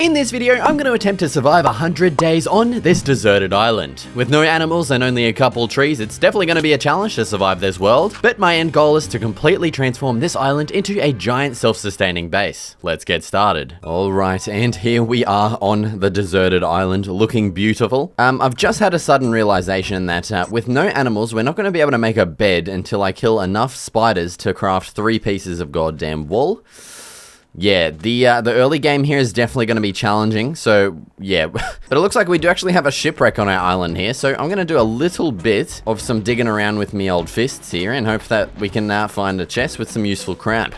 In this video, I'm going to attempt to survive 100 days on this deserted island. With no animals and only a couple trees, it's definitely going to be a challenge to survive this world, but my end goal is to completely transform this island into a giant self-sustaining base. Let's get started. Alright, and here we are on the deserted island, looking beautiful. I've just had a sudden realization that with no animals, we're not going to be able to make a bed until I kill enough spiders to craft 3 pieces of goddamn wool. Yeah, the early game here is definitely going to be challenging, so yeah. But it looks like we do actually have a shipwreck on our island here, so I'm going to do a little bit of some digging around with me old fists here and hope that we can find a chest with some useful crap.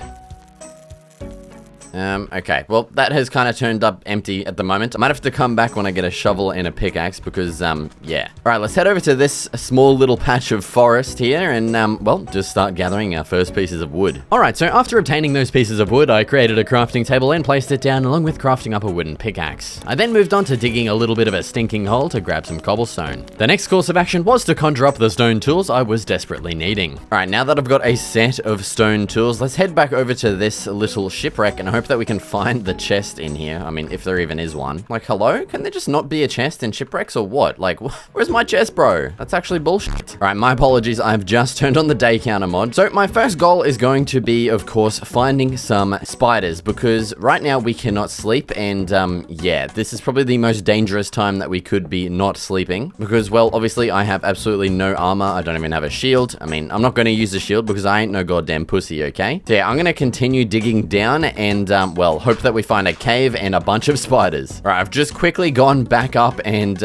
Okay, well, that has kind of turned up empty at the moment. I might have to come back when I get a shovel and a pickaxe because, yeah. Alright, let's head over to this small little patch of forest here and, well, just start gathering our first pieces of wood. Alright, so after obtaining those pieces of wood, I created a crafting table and placed it down along with crafting up a wooden pickaxe. I then moved on to digging a little bit of a stinking hole to grab some cobblestone. The next course of action was to conjure up the stone tools I was desperately needing. Alright, now that I've got a set of stone tools, let's head back over to this little shipwreck and hope that we can find the chest in here. I mean, if there even is one. Like, hello? Can there just not be a chest in shipwrecks or what? Like, where's my chest, bro? That's actually bullshit. Alright, my apologies. I've just turned on the day counter mod. So my first goal is going to be, of course, finding some spiders because right now we cannot sleep and, yeah, this is probably the most dangerous time that we could be not sleeping because, well, obviously I have absolutely no armor. I don't even have a shield. I mean, I'm not going to use a shield because I ain't no goddamn pussy, okay? So yeah, I'm going to continue digging down and, well, hope that we find a cave and a bunch of spiders. All right, I've just quickly gone back up and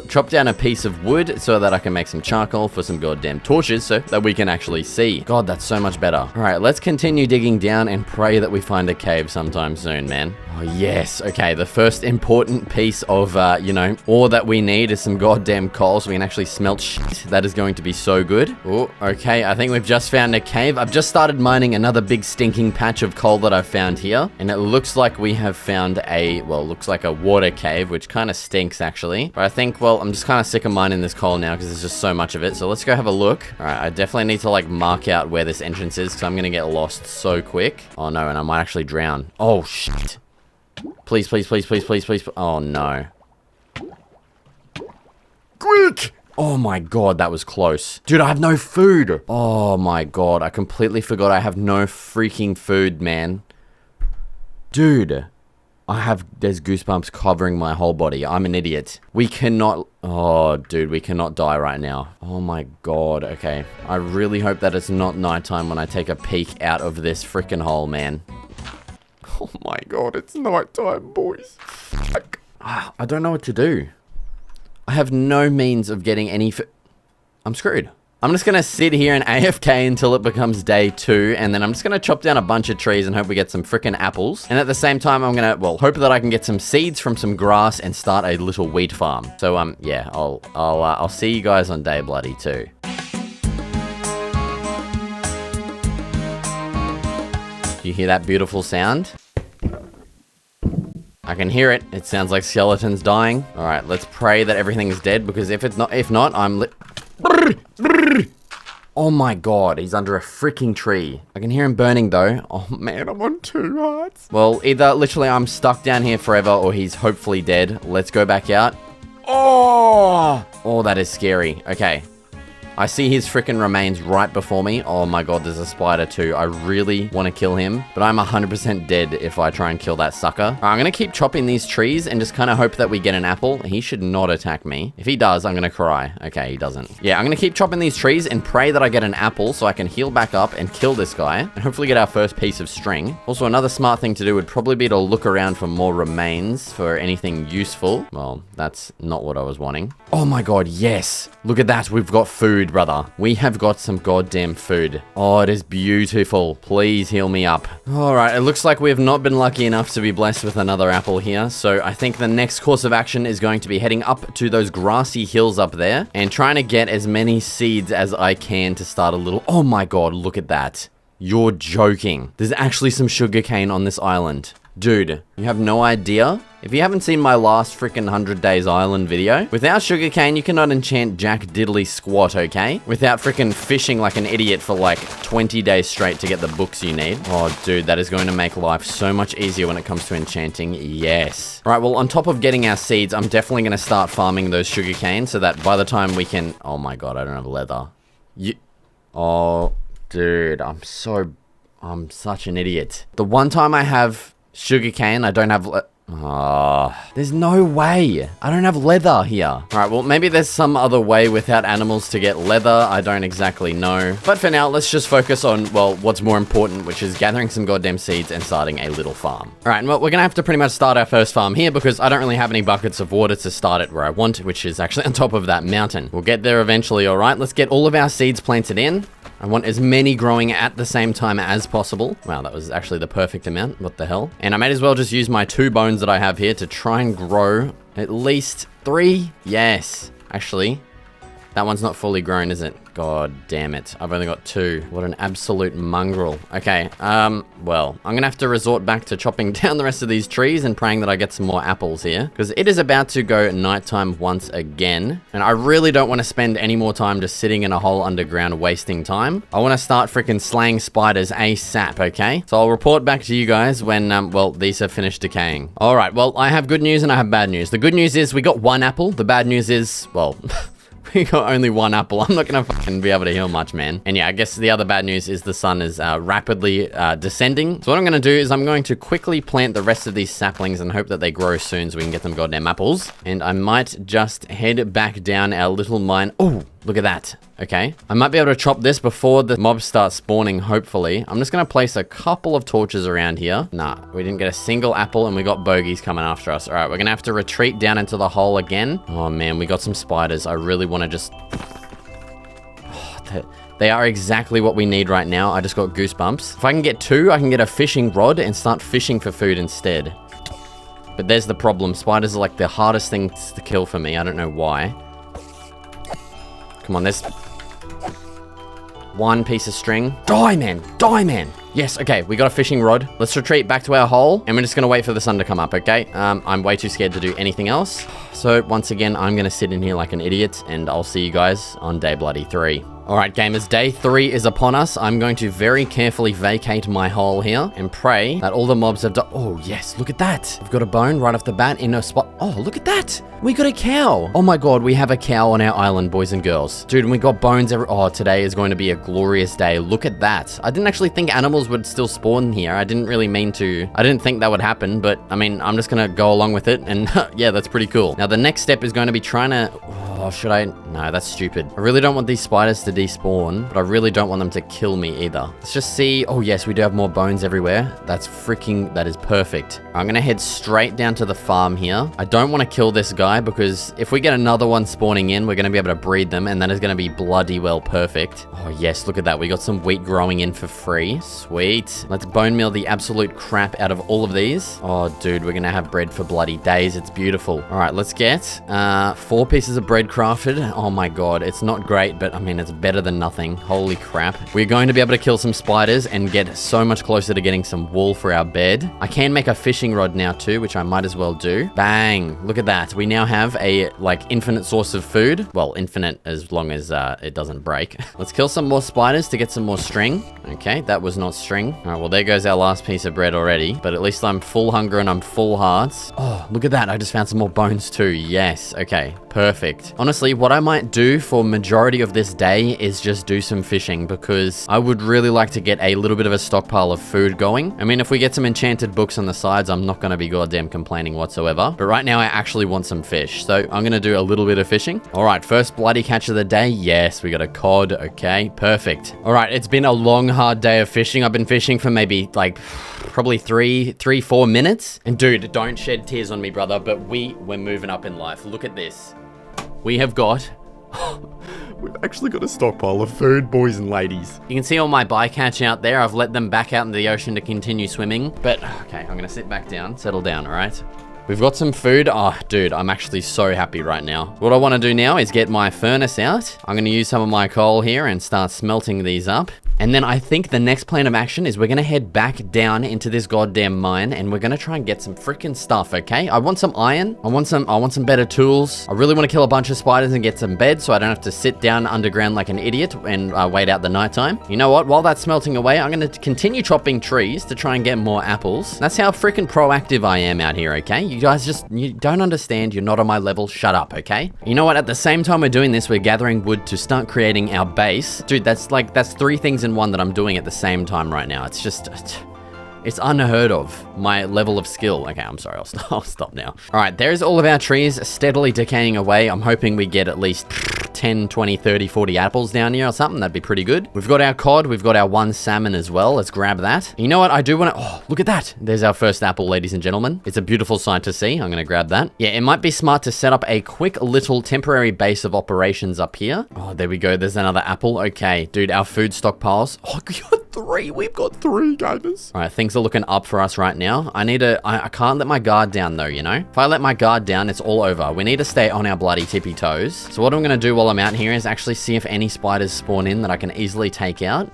chopped down a piece of wood so that I can make some charcoal for some goddamn torches so that we can actually see. God, that's so much better. All right, let's continue digging down and pray that we find a cave sometime soon, man. Oh, yes. Okay, the first important piece of, you know, ore that we need is some goddamn coal so we can actually smelt shit. That is going to be so good. Oh, okay, I think we've just found a cave. I've just started mining another big stinking patch of coal that I've found here. And it looks like we have found a, well, looks like a water cave, which kind of stinks, actually. But I think, well, I'm just kind of sick of mining this coal now because there's just so much of it. So let's go have a look. All right, I definitely need to, like, mark out where this entrance is because I'm going to get lost so quick. Oh, no, and I might actually drown. Oh, shit. Please, please, please, please, please, please. Oh, no. Quick! Oh my god, that was close. Dude, I have no food. Oh my god, I completely forgot I have no freaking food, man. Dude, there's goosebumps covering my whole body. I'm an idiot. We cannot, oh, dude, we cannot die right now. Oh my god, okay. I really hope that it's not nighttime when I take a peek out of this freaking hole, man. Oh my god, it's nighttime, boys. Fuck. I don't know what to do. I have no means of getting any I'm screwed. I'm just gonna sit here and AFK until it becomes day 2, and then I'm just gonna chop down a bunch of trees and hope we get some frickin' apples. And at the same time, I'm gonna, well, hope that I can get some seeds from some grass and start a little wheat farm. So, yeah, I'll see you guys on day bloody 2. Do you hear that beautiful sound? I can hear it. It sounds like skeletons dying. All right, let's pray that everything's dead because if not, I'm Oh my god, he's under a freaking tree. I can hear him burning though. Oh man, I'm on 2 hearts. Well, either literally I'm stuck down here forever or he's hopefully dead. Let's go back out. Oh, that is scary. Okay. I see his freaking remains right before me. Oh my god, there's a spider too. I really want to kill him, but I'm 100% dead if I try and kill that sucker. I'm going to keep chopping these trees and just kind of hope that we get an apple. He should not attack me. If he does, I'm going to cry. Okay, he doesn't. Yeah, I'm going to keep chopping these trees and pray that I get an apple so I can heal back up and kill this guy and hopefully get our first piece of string. Also, another smart thing to do would probably be to look around for more remains for anything useful. Well, that's not what I was wanting. Oh my god, yes. Look at that. We've got food, brother. We have got some goddamn food. Oh, it is beautiful. Please heal me up. All right, it looks like we have not been lucky enough to be blessed with another apple here. So I think the next course of action is going to be heading up to those grassy hills up there and trying to get as many seeds as I can to start a little... Oh my god, look at that. You're joking. There's actually some sugarcane on this island. Dude, you have no idea? If you haven't seen my last freaking 100 Days Island video, without sugarcane, you cannot enchant jack diddly squat, okay? Without freaking fishing like an idiot for like 20 days straight to get the books you need. Oh, dude, that is going to make life so much easier when it comes to enchanting. Yes. All right, well, on top of getting our seeds, I'm definitely going to start farming those sugarcane so that by the time we can... Oh my god, I don't have leather. Oh, dude, I'm such an idiot. The one time I have sugarcane, I don't have... there's no way. I don't have leather here. All right, well, maybe there's some other way without animals to get leather. I don't exactly know. But for now, let's just focus on, well, what's more important, which is gathering some goddamn seeds and starting a little farm. All right, well, we're going to have to pretty much start our first farm here because I don't really have any buckets of water to start it where I want, which is actually on top of that mountain. We'll get there eventually, all right? Let's get all of our seeds planted in. I want as many growing at the same time as possible. Wow, that was actually the perfect amount. What the hell? And I might as well just use my 2 bones that I have here to try and grow at least 3. Yes. Actually, that one's not fully grown, is it? God damn it. I've only got 2. What an absolute mongrel. Okay, well, I'm gonna have to resort back to chopping down the rest of these trees and praying that I get some more apples here. Because it is about to go nighttime once again. And I really don't want to spend any more time just sitting in a hole underground wasting time. I want to start freaking slaying spiders ASAP, okay? So I'll report back to you guys when, well, these have finished decaying. All right, well, I have good news and I have bad news. The good news is we got 1 apple. The bad news is, well... We got only 1 apple. I'm not gonna fucking be able to heal much, man. And yeah, I guess the other bad news is the sun is rapidly descending. So what I'm gonna do is I'm going to quickly plant the rest of these saplings and hope that they grow soon so we can get them goddamn apples. And I might just head back down our little mine. Oh, look at that. Okay. I might be able to chop this before the mobs start spawning, hopefully. I'm just gonna place a couple of torches around here. Nah, we didn't get a single apple and we got bogeys coming after us. All right, we're gonna have to retreat down into the hole again. Oh man, we got some spiders. I really want to just... They are exactly what we need right now. I just got goosebumps. If I can get 2, I can get a fishing rod and start fishing for food instead. But there's the problem. Spiders are like the hardest things to kill for me. I don't know why. Come on, there's 1 piece of string. Die, man. Die, man. Yes, okay, we got a fishing rod. Let's retreat back to our hole, and we're just gonna wait for the sun to come up, okay? I'm way too scared to do anything else. So, once again, I'm gonna sit in here like an idiot, and I'll see you guys on day bloody 3. Alright gamers, day 3 is upon us. I'm going to very carefully vacate my hole here and pray that all the mobs have died. Oh yes, look at that. We've got a bone right off the bat in a spot. Oh, look at that. We got a cow. Oh my god, we have a cow on our island, boys and girls. Dude, and we got bones every... Oh, today is going to be a glorious day. Look at that. I didn't actually think animals would still spawn here. I didn't really mean to. I didn't think that would happen, but I mean, I'm just gonna go along with it and yeah, that's pretty cool. Now the next step is going to be trying to... Oh, should I? No, that's stupid. I really don't want these spiders to despawn, but I really don't want them to kill me either. Let's just see. Oh, yes, we do have more bones everywhere. That is perfect. I'm gonna head straight down to the farm here. I don't want to kill this guy because if we get another one spawning in, we're gonna be able to breed them, and that is gonna be bloody well perfect. Oh, yes, look at that. We got some wheat growing in for free. Sweet. Let's bone meal the absolute crap out of all of these. Oh, dude, we're gonna have bread for bloody days. It's beautiful. All right, let's get 4 pieces of bread crafted. Oh my god, it's not great, but I mean, it's better than nothing. Holy crap. We're going to be able to kill some spiders and get so much closer to getting some wool for our bed. I can make a fishing rod now too, which I might as well do. Bang. Look at that. We now have a, like, infinite source of food. Well, infinite as long as it doesn't break. Let's kill some more spiders to get some more string. Okay, that was not string. All right, well, there goes our last piece of bread already, but at least I'm full hunger and I'm full hearts. Oh, look at that. I just found some more bones too. Yes. Okay, perfect. Honestly, what I might do for majority of this day is just do some fishing because I would really like to get a little bit of a stockpile of food going. I mean, if we get some enchanted books on the sides, I'm not going to be goddamn complaining whatsoever. But right now, I actually want some fish. So I'm going to do a little bit of fishing. All right, first bloody catch of the day. Yes, we got a cod. Okay, perfect. All right, it's been a long, hard day of fishing. I've been fishing for maybe like probably 4 minutes. And dude, don't shed tears on me, brother, but we're moving up in life. Look at this. We have got... We've actually got a stockpile of food, boys and ladies. You can see all my bycatch out there. I've let them back out into the ocean to continue swimming. But, okay, I'm gonna sit back down, settle down, all right? We've got some food. Oh, dude, I'm actually so happy right now. What I want to do now is get my furnace out. I'm gonna use some of my coal here and start smelting these up. And then I think the next plan of action is we're gonna head back down into this goddamn mine, and we're gonna try and get some freaking stuff, okay? I want some iron. I want some better tools. I really want to kill a bunch of spiders and get some beds so I don't have to sit down underground like an idiot and wait out the nighttime. You know what? While that's smelting away, I'm gonna continue chopping trees to try and get more apples. That's how freaking proactive I am out here, okay? You guys you don't understand. You're not on my level. Shut up, okay? You know what? At the same time we're doing this, we're gathering wood to start creating our base. Dude, that's 3 things in one that I'm doing at the same time right now. It's just... It's unheard of, my level of skill. Okay, I'm sorry, I'll stop now. All right, there's all of our trees steadily decaying away. I'm hoping we get at least 10, 20, 30, 40 apples down here or something. That'd be pretty good. We've got our cod. We've got our 1 salmon as well. Let's grab that. You know what? I do want to... Oh, look at that. There's our first apple, ladies and gentlemen. It's a beautiful sight to see. I'm going to grab that. Yeah, it might be smart to set up a quick little temporary base of operations up here. Oh, there we go. There's another apple. Okay, dude, our food stockpiles. Oh, God. 3. We've got 3, gamers. All right, things are looking up for us right now. I can't let my guard down though, you know? If I let my guard down, it's all over. We need to stay on our bloody tippy toes. So what I'm gonna do while I'm out here is actually see if any spiders spawn in that I can easily take out.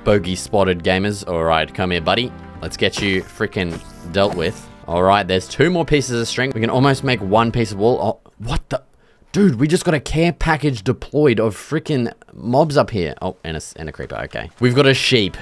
Bogey spotted, gamers. All right, come here, buddy. Let's get you freaking dealt with. All right, there's 2 more pieces of string. We can almost make 1 piece of wool. Oh, what the... Dude, we just got a care package deployed of freaking mobs up here. Oh, and a creeper, okay. We've got a sheep,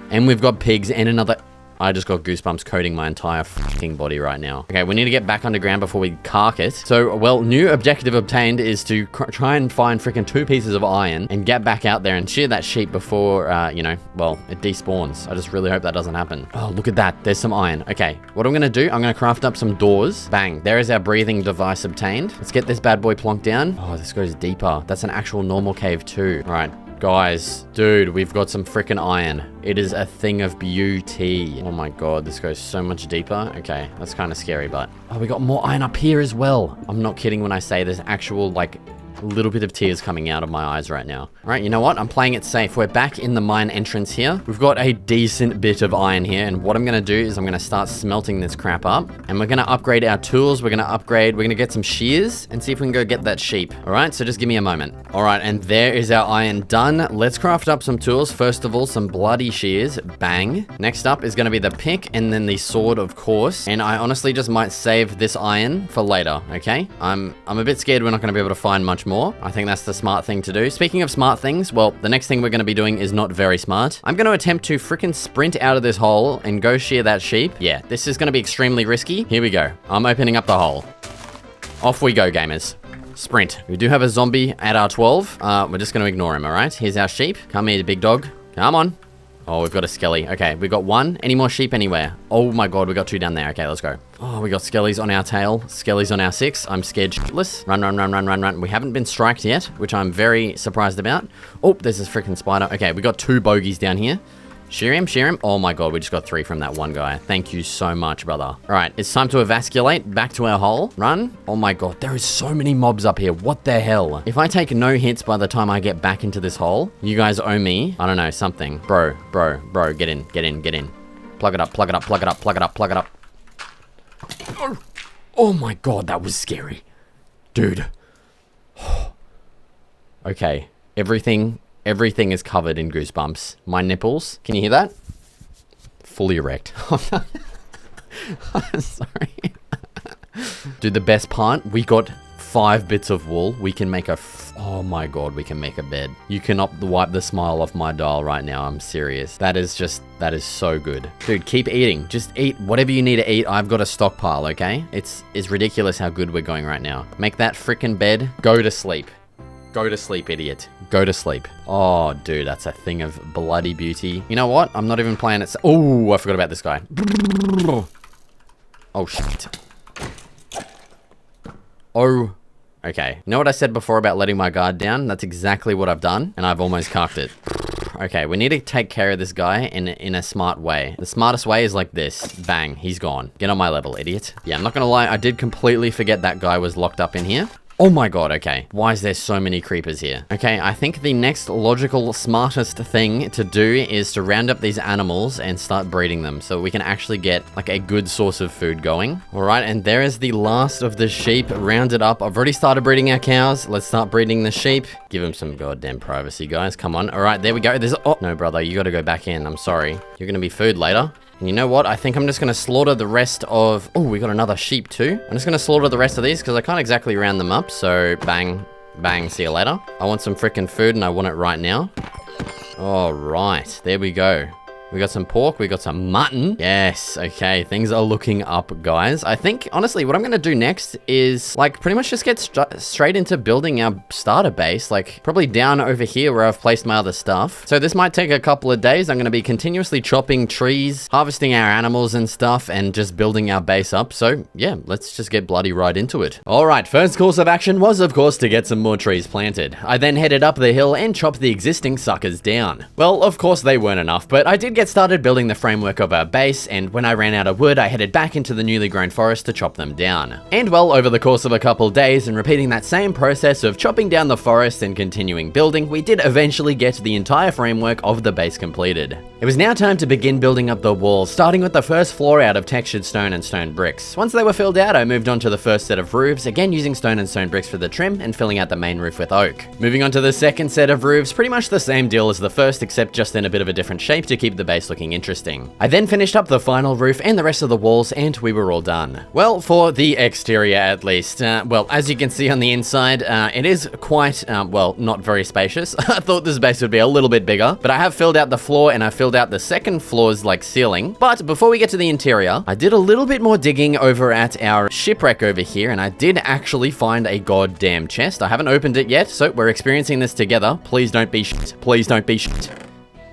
and we've got pigs, and another... I just got goosebumps coating my entire fucking body right now. Okay, we need to get back underground before we cark it. So, well, new objective obtained is to try and find freaking 2 pieces of iron and get back out there and shear that sheep before, you know, well, it despawns. I just really hope that doesn't happen. Oh, look at that. There's some iron. Okay, what I'm gonna do, I'm gonna craft up some doors. Bang, there is our breathing device obtained. Let's get this bad boy plonked down. Oh, this goes deeper. That's an actual normal cave too. All right. Guys, dude, we've got some freaking iron. It is a thing of beauty. Oh my god, this goes so much deeper. Okay, that's kind of scary, but... Oh, we got more iron up here as well. I'm not kidding when I say there's actual, like... little bit of tears coming out of my eyes right now. All right, you know what? I'm playing it safe. We're back in the mine entrance here. We've got a decent bit of iron here, and what I'm gonna do is I'm gonna start smelting this crap up, and we're gonna upgrade our tools. We're gonna get some shears and see if we can go get that sheep. All right, so just give me a moment. All right, and there is our iron done. Let's craft up some tools. First of all, some bloody shears. Bang. Next up is gonna be the pick and then the sword, of course. And I honestly just might save this iron for later, okay? I'm a bit scared we're not gonna be able to find much more. I think that's the smart thing to do. Speaking of smart things, well, the next thing we're going to be doing is not very smart. I'm going to attempt to freaking sprint out of this hole and go shear that sheep. Yeah, this is going to be extremely risky. Here we go. I'm opening up the hole. Off we go, gamers. Sprint. We do have a zombie at our 12. We're just going to ignore him, all right? Here's our sheep. Come here, big dog. Come on. Oh, we've got a skelly. Okay, we got 1. Any more sheep anywhere? Oh my god, we got 2 down there. Okay, let's go. Oh, we got skellies on our tail. Skellies on our 6. I'm scared shitless. Run, run, run, run, run, run. We haven't been striked yet, which I'm very surprised about. Oh, there's this freaking spider. Okay, we got 2 bogeys down here. Shear him, shear him. Oh my god, we just got 3 from that one guy. Thank you so much, brother. All right, it's time to evacuate back to our hole. Run. Oh my god, there is so many mobs up here. What the hell? If I take no hits by the time I get back into this hole, you guys owe me, I don't know, something. Bro, get in. Plug it up, plug it up, plug it up, plug it up, plug it up. Oh my god, that was scary. Dude. Okay, everything is covered in goosebumps. My nipples, can you hear that? Fully erect. I'm sorry. Dude, the best part, we got 5 bits of wool. We can make oh my god, we can make a bed. You cannot wipe the smile off my dial right now. I'm serious. That is so good. Dude, keep eating. Just eat whatever you need to eat. I've got a stockpile, okay? It's ridiculous how good we're going right now. Make that freaking bed. Go to sleep. Go to sleep, idiot. Go to sleep. Oh, dude, that's a thing of bloody beauty. You know what? I'm not even playing it. Oh, I forgot about this guy. Oh, shit. Oh, okay. You know what I said before about letting my guard down? That's exactly what I've done, and I've almost cocked it. Okay, we need to take care of this guy in a smart way. The smartest way is like this. Bang, he's gone. Get on my level, idiot. Yeah, I'm not gonna lie, I did completely forget that guy was locked up in here. Oh my god, okay. Why is there so many creepers here? Okay, I think the next logical, smartest thing to do is to round up these animals and start breeding them so we can actually get like a good source of food going. All right, and there is the last of the sheep rounded up. I've already started breeding our cows. Let's start breeding the sheep. Give them some goddamn privacy, guys. Come on. All right, there we go. Oh, no, brother, you got to go back in. I'm sorry. You're going to be food later. And you know what? I think I'm just going to slaughter the rest of... Oh, we got another sheep too. I'm just going to slaughter the rest of these because I can't exactly round them up. So bang, bang, see you later. I want some freaking food and I want it right now. All right, there we go. We got some pork, we got some mutton. Yes, okay, things are looking up, guys. I think, honestly, what I'm gonna do next is, like, pretty much just get straight into building our starter base, like, probably down over here where I've placed my other stuff. So this might take a couple of days. I'm gonna be continuously chopping trees, harvesting our animals and stuff, and just building our base up. So, yeah, let's just get bloody right into it. All right, first course of action was, of course, to get some more trees planted. I then headed up the hill and chopped the existing suckers down. Well, of course, they weren't enough, but I did get started building the framework of our base, and when I ran out of wood, I headed back into the newly grown forest to chop them down. And well, over the course of a couple days and repeating that same process of chopping down the forest and continuing building, we did eventually get the entire framework of the base completed. It was now time to begin building up the walls, starting with the first floor out of textured stone and stone bricks. Once they were filled out, I moved on to the first set of roofs, again using stone and stone bricks for the trim and filling out the main roof with oak. Moving on to the second set of roofs, pretty much the same deal as the first, except just in a bit of a different shape to keep the base looking interesting. I then finished up the final roof and the rest of the walls, and we were all done. Well, for the exterior at least. Well, as you can see on the inside, it is quite, well, not very spacious. I thought this base would be a little bit bigger, but I have filled out the floor and I filled out the second floor's like ceiling. But before we get to the interior, I did a little bit more digging over at our shipwreck over here, and I did actually find a goddamn chest. I haven't opened it yet, so we're experiencing this together. Please don't be shit. Please don't be shit.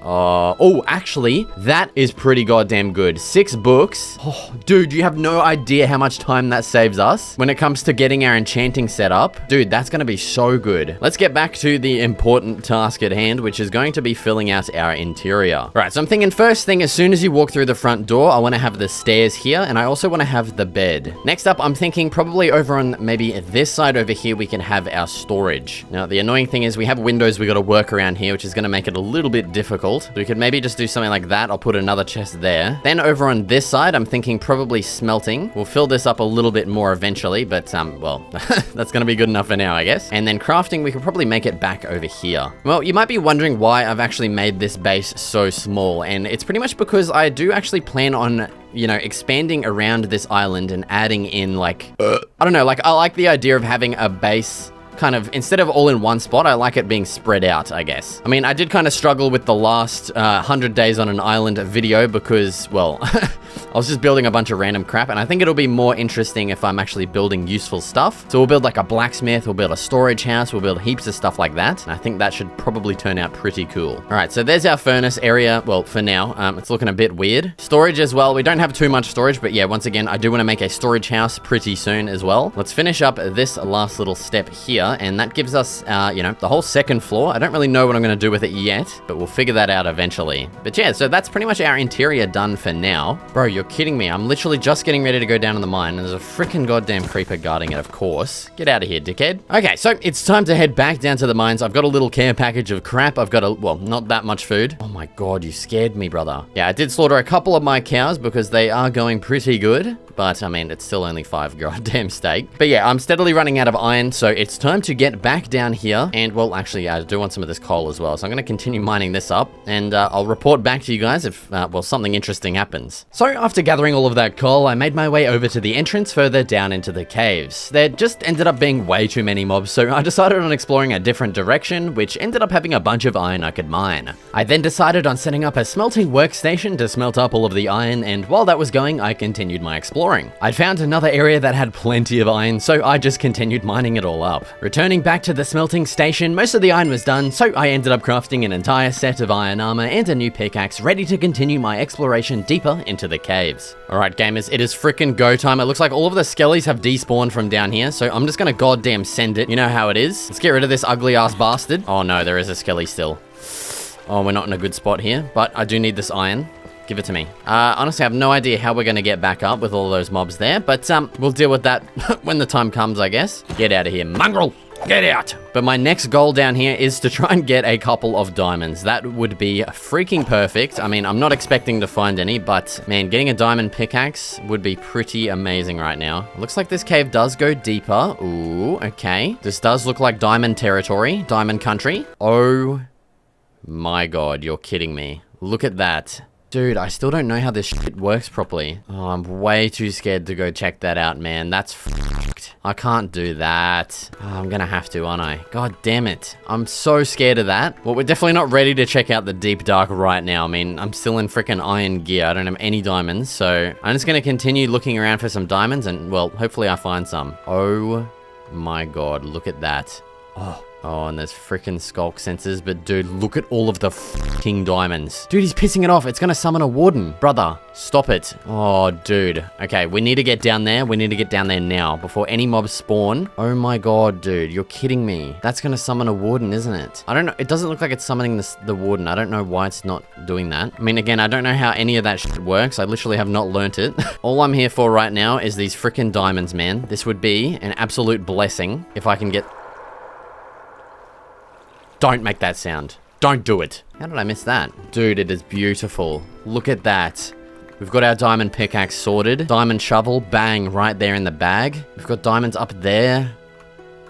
Oh, actually, that is pretty goddamn good. 6 books. Oh, dude, you have no idea how much time that saves us when it comes to getting our enchanting set up. Dude, that's going to be so good. Let's get back to the important task at hand, which is going to be filling out our interior. All right, so I'm thinking first thing, as soon as you walk through the front door, I want to have the stairs here, and I also want to have the bed. Next up, I'm thinking probably over on maybe this side over here, we can have our storage. Now, the annoying thing is we have windows we got to work around here, which is going to make it a little bit difficult. So we could maybe just do something like that. I'll put another chest there. Then over on this side, I'm thinking probably smelting. We'll fill this up a little bit more eventually, but well, that's gonna be good enough for now, I guess. And then crafting, we could probably make it back over here. Well, you might be wondering why I've actually made this base so small, and it's pretty much because I do actually plan on, you know, expanding around this island and adding in like, I don't know, like I like the idea of having a base kind of, instead of all in one spot, I like it being spread out, I guess. I mean, I did kind of struggle with the last 100 days on an island video because, well, I was just building a bunch of random crap, and I think it'll be more interesting if I'm actually building useful stuff. So we'll build like a blacksmith, we'll build a storage house, we'll build heaps of stuff like that, and I think that should probably turn out pretty cool. All right, so there's our furnace area. Well, for now, it's looking a bit weird. Storage as well. We don't have too much storage, but yeah, once again, I do want to make a storage house pretty soon as well. Let's finish up this last little step here, and that gives us, you know, the whole second floor. I don't really know what I'm going to do with it yet, but we'll figure that out eventually. But yeah, so that's pretty much our interior done for now. Bro, you're kidding me. I'm literally just getting ready to go down in the mine, and there's a freaking goddamn creeper guarding it, of course. Get out of here, dickhead. Okay, so it's time to head back down to the mines. I've got a little care package of crap. I've got a, well, not that much food. Oh my god, you scared me, brother. Yeah, I did slaughter a couple of my cows because they are going pretty good. But, I mean, it's still only 5 goddamn steak. But yeah, I'm steadily running out of iron, so it's time to get back down here. And, well, actually, yeah, I do want some of this coal as well. So I'm going to continue mining this up, and I'll report back to you guys if, well, something interesting happens. So, after gathering all of that coal, I made my way over to the entrance further down into the caves. There just ended up being way too many mobs, so I decided on exploring a different direction, which ended up having a bunch of iron I could mine. I then decided on setting up a smelting workstation to smelt up all of the iron, and while that was going, I continued my exploring. I'd found another area that had plenty of iron, so I just continued mining it all up. Returning back to the smelting station, most of the iron was done, so I ended up crafting an entire set of iron armor and a new pickaxe, ready to continue my exploration deeper into the caves. Alright gamers, it is frickin' go time. It looks like all of the skellies have despawned from down here, so I'm just gonna goddamn send it. You know how it is. Let's get rid of this ugly ass bastard. Oh no, there is a skelly still. Oh, we're not in a good spot here, but I do need this iron. Give it to me. Honestly, I have no idea how we're gonna get back up with all those mobs there, but we'll deal with that when the time comes, I guess. Get out of here, mongrel! Get out! But my next goal down here is to try and get a couple of diamonds. That would be freaking perfect. I mean, I'm not expecting to find any, but man, getting a diamond pickaxe would be pretty amazing right now. Looks like this cave does go deeper. Ooh, okay. This does look like diamond territory, diamond country. Oh my god, you're kidding me. Look at that. Dude, I still don't know how this shit works properly. Oh, I'm way too scared to go check that out, man. That's fucked. I can't do that. Oh, I'm gonna have to, aren't I? God damn it. I'm so scared of that. Well, we're definitely not ready to check out the deep dark right now. I mean, I'm still in freaking iron gear. I don't have any diamonds, so I'm just gonna continue looking around for some diamonds and, well, hopefully I find some. Oh my god, look at that. Oh, and there's freaking skulk sensors, but dude, look at all of the fucking diamonds. Dude, he's pissing it off. It's gonna summon a warden. Brother, stop it. Oh, dude. Okay, we need to get down there. We need to get down there now before any mobs spawn. Oh my god, dude, you're kidding me. That's gonna summon a warden, isn't it? I don't know. It doesn't look like it's summoning the warden. I don't know why it's not doing that. I mean, again, I don't know how any of that shit works. I literally have not learnt it. All I'm here for right now is these freaking diamonds, man. This would be an absolute blessing if I can get... Don't make that sound. Don't do it. How did I miss that? Dude, it is beautiful. Look at that. We've got our diamond pickaxe sorted. Diamond shovel, bang, right there in the bag. We've got diamonds up there.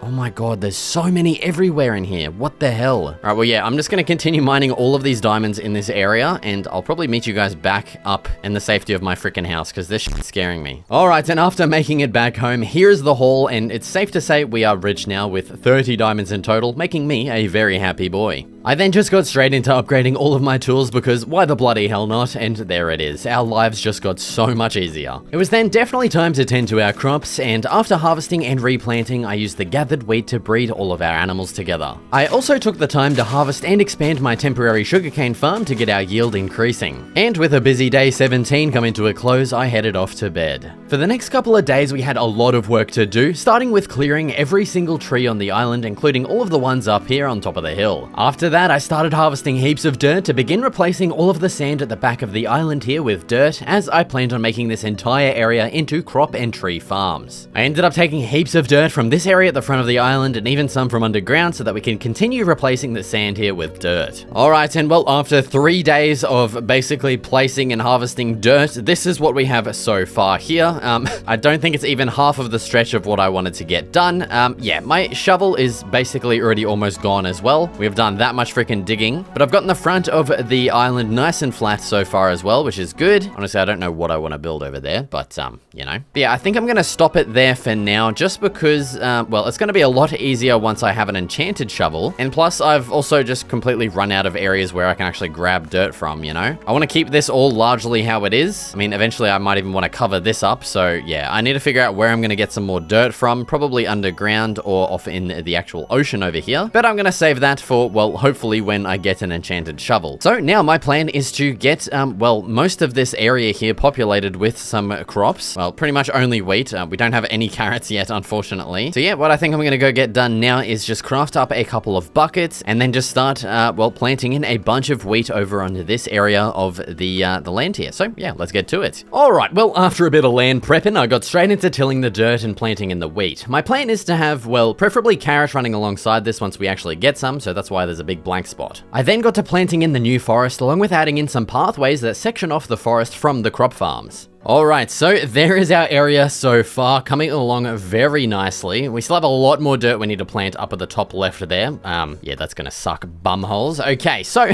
Oh my god, there's so many everywhere in here. What the hell? All right, well, yeah, I'm just going to continue mining all of these diamonds in this area, and I'll probably meet you guys back up in the safety of my freaking house, because this shit's scaring me. All right, and after making it back home, here's the haul, and it's safe to say we are rich now with 30 diamonds in total, making me a very happy boy. I then just got straight into upgrading all of my tools because why the bloody hell not? And there it is. Our lives just got so much easier. It was then definitely time to tend to our crops, and after harvesting and replanting, I used the gathered wheat to breed all of our animals together. I also took the time to harvest and expand my temporary sugarcane farm to get our yield increasing. And with a busy day 17 coming to a close, I headed off to bed. For the next couple of days, we had a lot of work to do, starting with clearing every single tree on the island, including all of the ones up here on top of the hill. After that, I started harvesting heaps of dirt to begin replacing all of the sand at the back of the island here with dirt, as I planned on making this entire area into crop and tree farms. I ended up taking heaps of dirt from this area at the front of the island and even some from underground so that we can continue replacing the sand here with dirt. Alright, and well, after 3 days of basically placing and harvesting dirt, this is what we have so far here. I don't think it's even half of the stretch of what I wanted to get done. Yeah, my shovel is basically already almost gone as well. We've done that much freaking digging, but I've gotten the front of the island nice and flat so far as well, which is good. Honestly, I don't know what I want to build over there, but you know. But yeah, I think I'm going to stop it there for now, just because, well, it's going to be a lot easier once I have an enchanted shovel, and plus I've also just completely run out of areas where I can actually grab dirt from, you know? I want to keep this all largely how it is. I mean, eventually I might even want to cover this up, so yeah, I need to figure out where I'm going to get some more dirt from, probably underground or off in the actual ocean over here, but I'm going to save that for, well, hopefully when I get an enchanted shovel. So now my plan is to get, well, most of this area here populated with some crops. Well, pretty much only wheat. We don't have any carrots yet, unfortunately. So yeah, what I think I'm going to go get done now is just craft up a couple of buckets and then just start, well, planting in a bunch of wheat over onto this area of the land here. So yeah, let's get to it. All right, well, after a bit of land prepping, I got straight into tilling the dirt and planting in the wheat. My plan is to have, well, preferably carrots running alongside this once we actually get some, so that's why there's a big blank spot. I then got to planting in the new forest, along with adding in some pathways that section off the forest from the crop farms. Alright, so there is our area so far, coming along very nicely. We still have a lot more dirt we need to plant up at the top left there. Yeah, that's gonna suck bumholes. Okay, so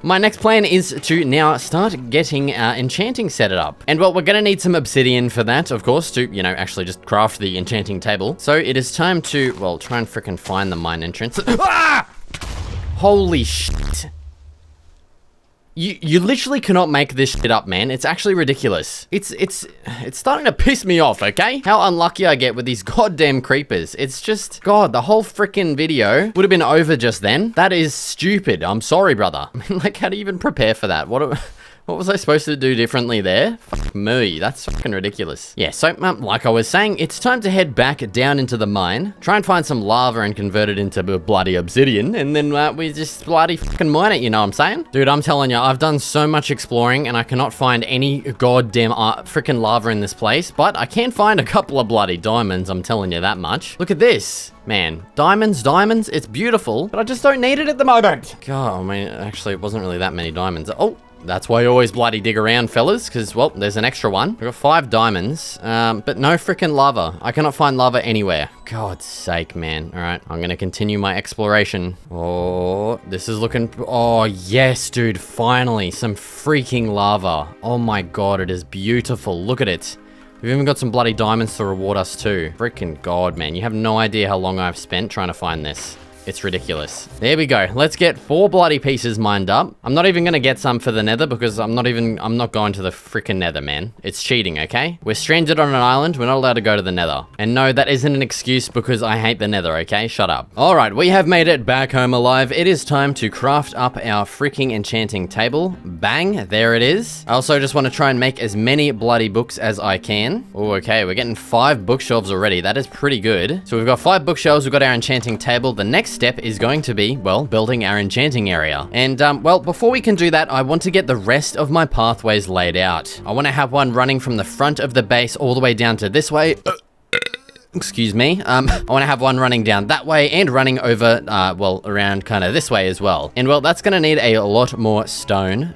my next plan is to now start getting enchanting set it up. And well, we're gonna need some obsidian for that, of course, to, you know, actually just craft the enchanting table. So it is time to, well, try and frickin' find the mine entrance. Ah! Holy shit. You literally cannot make this shit up, man. It's actually ridiculous. It's starting to piss me off, okay? How unlucky I get with these goddamn creepers. It's just, God, the whole freaking video would have been over just then. That is stupid. I'm sorry, brother. I mean, like, how do you even prepare for that? What was I supposed to do differently there? Fuck me, that's fucking ridiculous. Yeah, so like I was saying, it's time to head back down into the mine, try and find some lava and convert it into bloody obsidian, and then we just bloody fucking mine it, you know what I'm saying? Dude, I'm telling you, I've done so much exploring and I cannot find any goddamn freaking lava in this place, but I can find a couple of bloody diamonds, I'm telling you that much. Look at this. Man, diamonds, it's beautiful, but I just don't need it at the moment. God, I mean, actually, it wasn't really that many diamonds. Oh, that's why you always bloody dig around, fellas, because, well, there's an extra one. We've got 5 diamonds, but no freaking lava. I cannot find lava anywhere. God's sake, man. All right, I'm gonna continue my exploration. Oh, this is looking... Oh, yes, dude, finally, some freaking lava. Oh my God, it is beautiful. Look at it. We've even got some bloody diamonds to reward us too. Freaking God, man. You have no idea how long I've spent trying to find this. It's ridiculous. There we go. Let's get 4 bloody pieces mined up. I'm not even gonna get some for the nether because I'm not going to the freaking nether, man. It's cheating, okay? We're stranded on an island. We're not allowed to go to the nether. And no, that isn't an excuse because I hate the nether, okay? Shut up. All right, we have made it back home alive. It is time to craft up our freaking enchanting table. Bang, there it is. I also just want to try and make as many bloody books as I can. Oh, okay, we're getting 5 bookshelves already. That is pretty good. So we've got 5 bookshelves. We've got our enchanting table. The next step is going to be, well, building our enchanting area. And, well, before we can do that, I want to get the rest of my pathways laid out. I want to have one running from the front of the base all the way down to this way. Excuse me. I want to have one running down that way and running over, well, around kind of this way as well. And, well, that's going to need a lot more stone.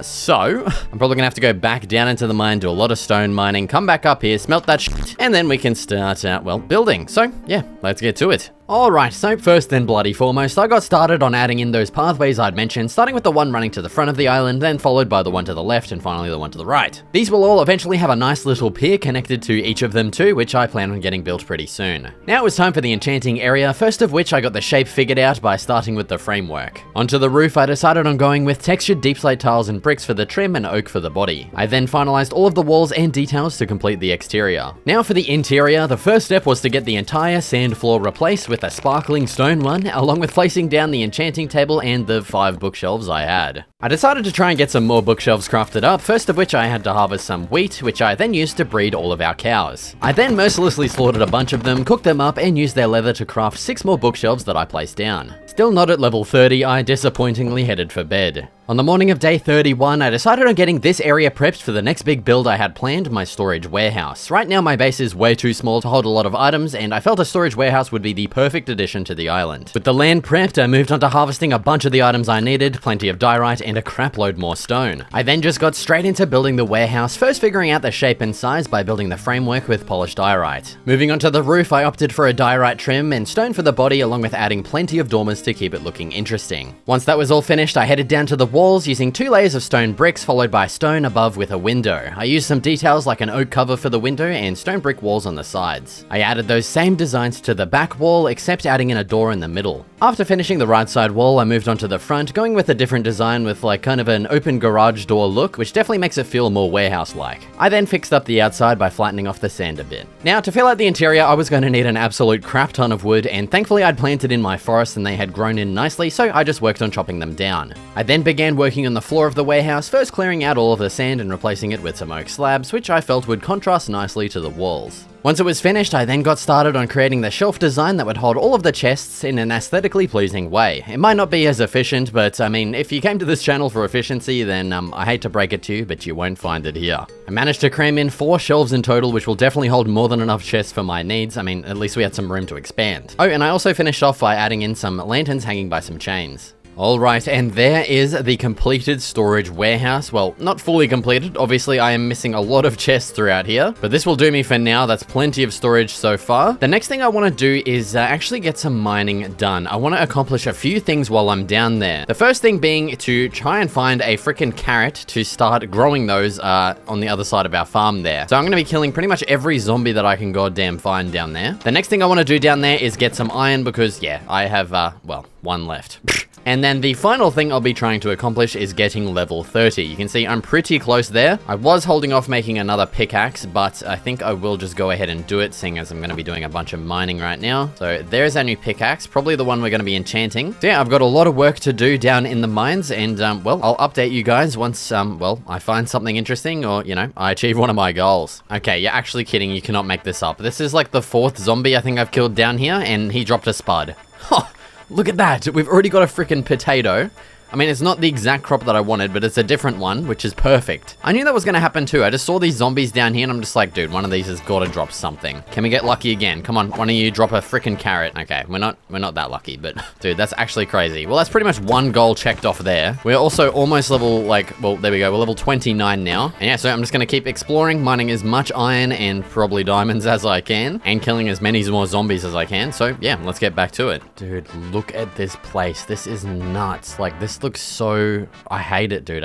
So I'm probably going to have to go back down into the mine, do a lot of stone mining, come back up here, smelt that shit, and then we can start, well, building. So, yeah, let's get to it. Alright, so first and bloody foremost, I got started on adding in those pathways I'd mentioned, starting with the one running to the front of the island, then followed by the one to the left, and finally the one to the right. These will all eventually have a nice little pier connected to each of them too, which I plan on getting built pretty soon. Now it was time for the enchanting area, first of which I got the shape figured out by starting with the framework. Onto the roof, I decided on going with textured deep slate tiles and bricks for the trim and oak for the body. I then finalized all of the walls and details to complete the exterior. Now for the interior, the first step was to get the entire sand floor replaced with a sparkling stone one, along with placing down the enchanting table and the 5 bookshelves I had. I decided to try and get some more bookshelves crafted up, first of which I had to harvest some wheat, which I then used to breed all of our cows. I then mercilessly slaughtered a bunch of them, cooked them up, and used their leather to craft 6 more bookshelves that I placed down. Still not at level 30, I disappointingly headed for bed. On the morning of day 31, I decided on getting this area prepped for the next big build I had planned, my storage warehouse. Right now my base is way too small to hold a lot of items, and I felt a storage warehouse would be the perfect addition to the island. With the land prepped, I moved on to harvesting a bunch of the items I needed, plenty of diorite, and a crapload more stone. I then just got straight into building the warehouse, first figuring out the shape and size by building the framework with polished diorite. Moving on to the roof, I opted for a diorite trim and stone for the body, along with adding plenty of dormers to keep it looking interesting. Once that was all finished, I headed down to the walls using 2 layers of stone bricks followed by stone above with a window. I used some details like an oak cover for the window and stone brick walls on the sides. I added those same designs to the back wall, except adding in a door in the middle. After finishing the right side wall, I moved on to the front, going with a different design with like kind of an open garage door look, which definitely makes it feel more warehouse-like. I then fixed up the outside by flattening off the sand a bit. Now, to fill out the interior, I was going to need an absolute crap ton of wood, and thankfully I'd planted in my forest and they had grown in nicely, so I just worked on chopping them down. I then began working on the floor of the warehouse, first clearing out all of the sand and replacing it with some oak slabs, which I felt would contrast nicely to the walls. Once it was finished, I then got started on creating the shelf design that would hold all of the chests in an aesthetically pleasing way. It might not be as efficient, but I mean, if you came to this channel for efficiency, then I hate to break it to you, but you won't find it here. I managed to cram in 4 shelves in total, which will definitely hold more than enough chests for my needs. I mean, at least we had some room to expand. Oh, and I also finished off by adding in some lanterns hanging by some chains. Alright, and there is the completed storage warehouse. Well, not fully completed. Obviously, I am missing a lot of chests throughout here, but this will do me for now. That's plenty of storage so far. The next thing I want to do is actually get some mining done. I want to accomplish a few things while I'm down there. The first thing being to try and find a freaking carrot to start growing those on the other side of our farm there. So I'm going to be killing pretty much every zombie that I can goddamn find down there. The next thing I want to do down there is get some iron because, yeah, I have, well, 1 left. And then the final thing I'll be trying to accomplish is getting level 30. You can see I'm pretty close there. I was holding off making another pickaxe, but I think I will just go ahead and do it, seeing as I'm going to be doing a bunch of mining right now. So there's our new pickaxe, probably the one we're going to be enchanting. So yeah, I've got a lot of work to do down in the mines, and well, I'll update you guys once, well, I find something interesting, or, you know, I achieve one of my goals. Okay, you're actually kidding. You cannot make this up. This is like the 4th zombie I think I've killed down here, and he dropped a spud. Huh, look at that. We've already got a freaking potato. I mean, it's not the exact crop that I wanted, but it's a different one, which is perfect. I knew that was going to happen too. I just saw these zombies down here, and I'm just like, dude, one of these has got to drop something. Can we get lucky again? Come on, one of you drop a freaking carrot. Okay, we're not that lucky, but dude, that's actually crazy. Well, that's pretty much one goal checked off there. We're also almost level, like, well, there we go. We're level 29 now. And yeah, so I'm just going to keep exploring, mining as much iron and probably diamonds as I can, and killing as many more zombies as I can. So yeah, let's get back to it. Dude, look at this place. This is nuts. Like, this looks so... I hate it, dude.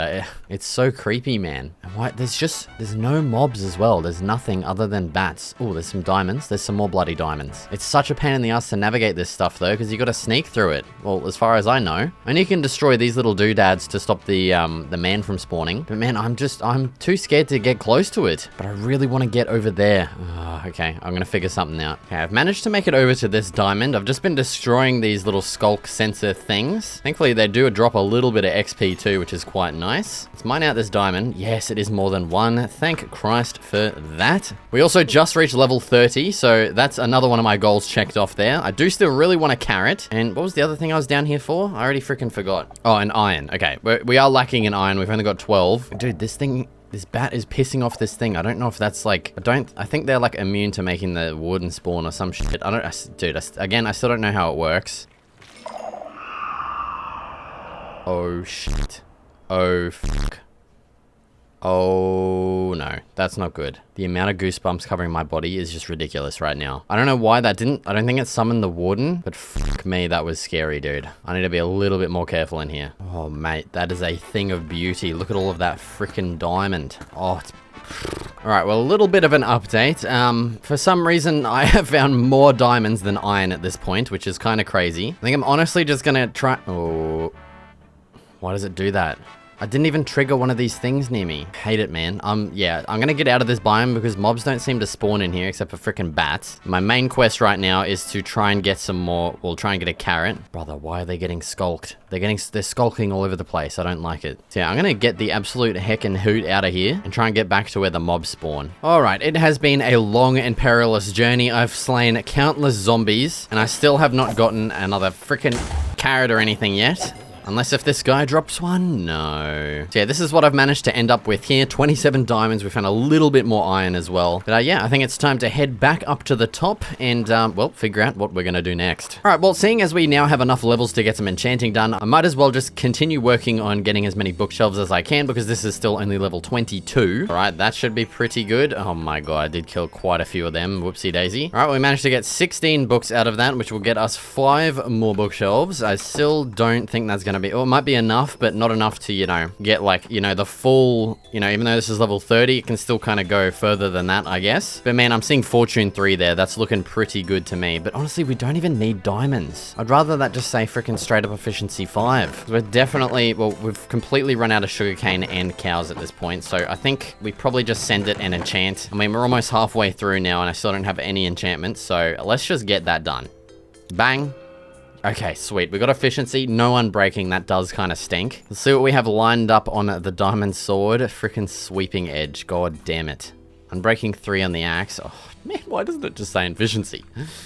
It's so creepy, man. And why? There's no mobs as well. There's nothing other than bats. Oh, there's some diamonds. There's some more bloody diamonds. It's such a pain in the ass to navigate this stuff, though, because you got to sneak through it. Well, as far as I know. And you can destroy these little doodads to stop the man from spawning. But man, I'm too scared to get close to it. But I really want to get over there. Oh, okay, I'm going to figure something out. Okay, I've managed to make it over to this diamond. I've just been destroying these little skulk sensor things. Thankfully, they do drop a little bit of XP too, which is quite nice. Let's mine out this diamond. Yes, it is more than one. Thank Christ for that. We also just reached level 30, so that's another one of my goals checked off there. I do still really want a carrot. And what was the other thing I was down here for? I already freaking forgot. Oh, an iron. Okay, we are lacking in iron. We've only got 12. Dude, this bat is pissing off this thing. I don't know if that's like... I think they're like immune to making the wooden spawn or some shit. Again, I still don't know how it works. Oh, shit. Oh, fuck. Oh, no. That's not good. The amount of goosebumps covering my body is just ridiculous right now. I don't know why that didn't... I don't think it summoned the warden, but fuck me, that was scary, dude. I need to be a little bit more careful in here. Oh, mate, that is a thing of beauty. Look at all of that freaking diamond. Oh, it's... Alright, well, a little bit of an update. For some reason, I have found more diamonds than iron at this point, which is kind of crazy. I think I'm honestly just gonna try... Oh... Why does it do that? I didn't even trigger one of these things near me. Hate it, man. Yeah, I'm gonna get out of this biome because mobs don't seem to spawn in here except for freaking bats. My main quest right now is to try and get some more... Well, try and get a carrot. Brother, why are they getting skulked? They're skulking all over the place. I don't like it. So yeah, I'm gonna get the absolute heckin' hoot out of here and try and get back to where the mobs spawn. Alright, it has been a long and perilous journey. I've slain countless zombies and I still have not gotten another freaking carrot or anything yet. Unless if this guy drops one? No. So yeah, this is what I've managed to end up with here. 27 diamonds. We found a little bit more iron as well. But yeah, I think it's time to head back up to the top and, well, figure out what we're going to do next. All right, well, seeing as we now have enough levels to get some enchanting done, I might as well just continue working on getting as many bookshelves as I can because this is still only level 22. All right, that should be pretty good. Oh my God, I did kill quite a few of them. Whoopsie daisy. All right, we managed to get 16 books out of that, which will get us 5 more bookshelves. I still don't think that's going to be... Oh, it might be enough, but not enough to, you know, get like, you know, the full, you know, even though this is level 30, it can still kind of go further than that, I guess. But man, I'm seeing Fortune 3 there. That's looking pretty good to me. But honestly, we don't even need diamonds. I'd rather that just say freaking straight up efficiency 5. We're definitely, well, we've completely run out of sugarcane and cows at this point. So I think we probably just send it and enchant. I mean, we're almost halfway through now and I still don't have any enchantments. So let's just get that done. Bang. Okay, sweet. We got efficiency, no unbreaking. That does kind of stink. Let's see what we have lined up on the diamond sword. Freaking sweeping edge. God damn it. Unbreaking 3 on the axe. Oh, man, why doesn't it just say efficiency?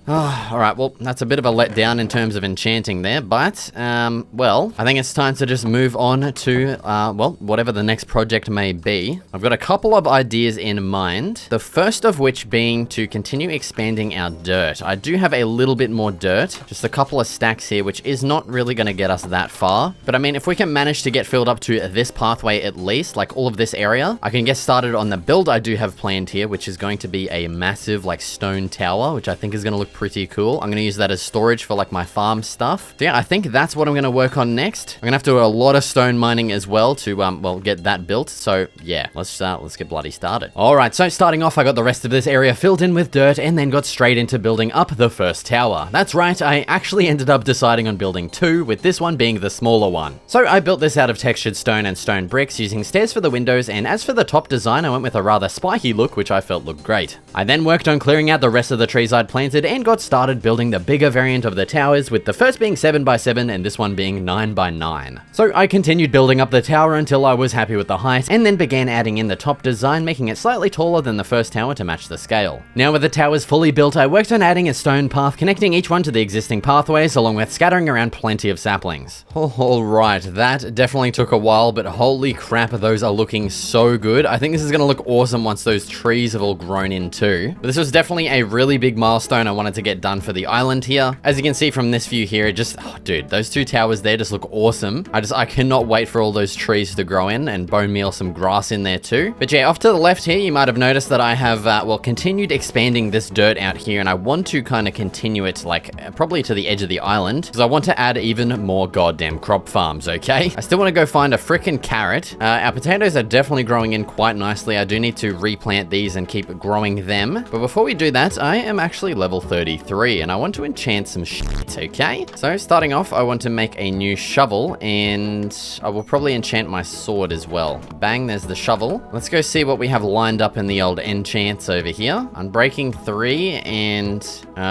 Oh, all right, well, that's a bit of a letdown in terms of enchanting there, but, well, I think it's time to just move on to, well, whatever the next project may be. I've got a couple of ideas in mind, the first of which being to continue expanding our dirt. I do have a little bit more dirt, just a couple of stacks here, which is not really going to get us that far, but I mean, if we can manage to get filled up to this pathway at least, like all of this area, I can get started on the build I do have planned here, which is going to be a massive massive like stone tower, which I think is going to look pretty cool. I'm going to use that as storage for like my farm stuff. So yeah, I think that's what I'm going to work on next. I'm going to have to do a lot of stone mining as well to, well, get that built. So yeah, let's get bloody started. All right, so starting off, I got the rest of this area filled in with dirt and then got straight into building up the first tower. That's right, I actually ended up deciding on building two, with this one being the smaller one. So I built this out of textured stone and stone bricks using stairs for the windows, and as for the top design, I went with a rather spiky look, which I felt looked great. I then worked on clearing out the rest of the trees I'd planted and got started building the bigger variant of the towers, with the first being 7x7 and this one being 9x9. So I continued building up the tower until I was happy with the height, and then began adding in the top design, making it slightly taller than the first tower to match the scale. Now with the towers fully built, I worked on adding a stone path connecting each one to the existing pathways, along with scattering around plenty of saplings. Alright, that definitely took a while, but holy crap, those are looking so good. I think this is going to look awesome once those trees have all grown in too. But this was definitely a really big milestone I wanted to get done for the island here. As you can see from this view here, dude, those two towers there just look awesome. I cannot wait for all those trees to grow in and bone meal some grass in there too. But yeah, off to the left here, you might have noticed that I have, well, continued expanding this dirt out here, and I want to kind of continue it like probably to the edge of the island, because I want to add even more goddamn crop farms, okay? I still want to go find a frickin' carrot. Our potatoes are definitely growing in quite nicely. I do need to replant these and keep growing them. But before we do that, I am actually level 33 and I want to enchant some shit, okay? So starting off, I want to make a new shovel, and I will probably enchant my sword as well. Bang, there's the shovel. Let's go see what we have lined up in the old enchants over here. Unbreaking 3 and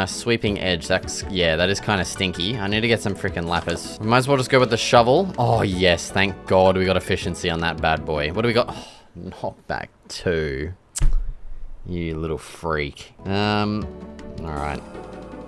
sweeping edge. Yeah, that is kind of stinky. I need to get some freaking lapis. We might as well just go with the shovel. Oh yes, thank God we got efficiency on that bad boy. What do we got? Oh, knockback 2. You little freak. Alright.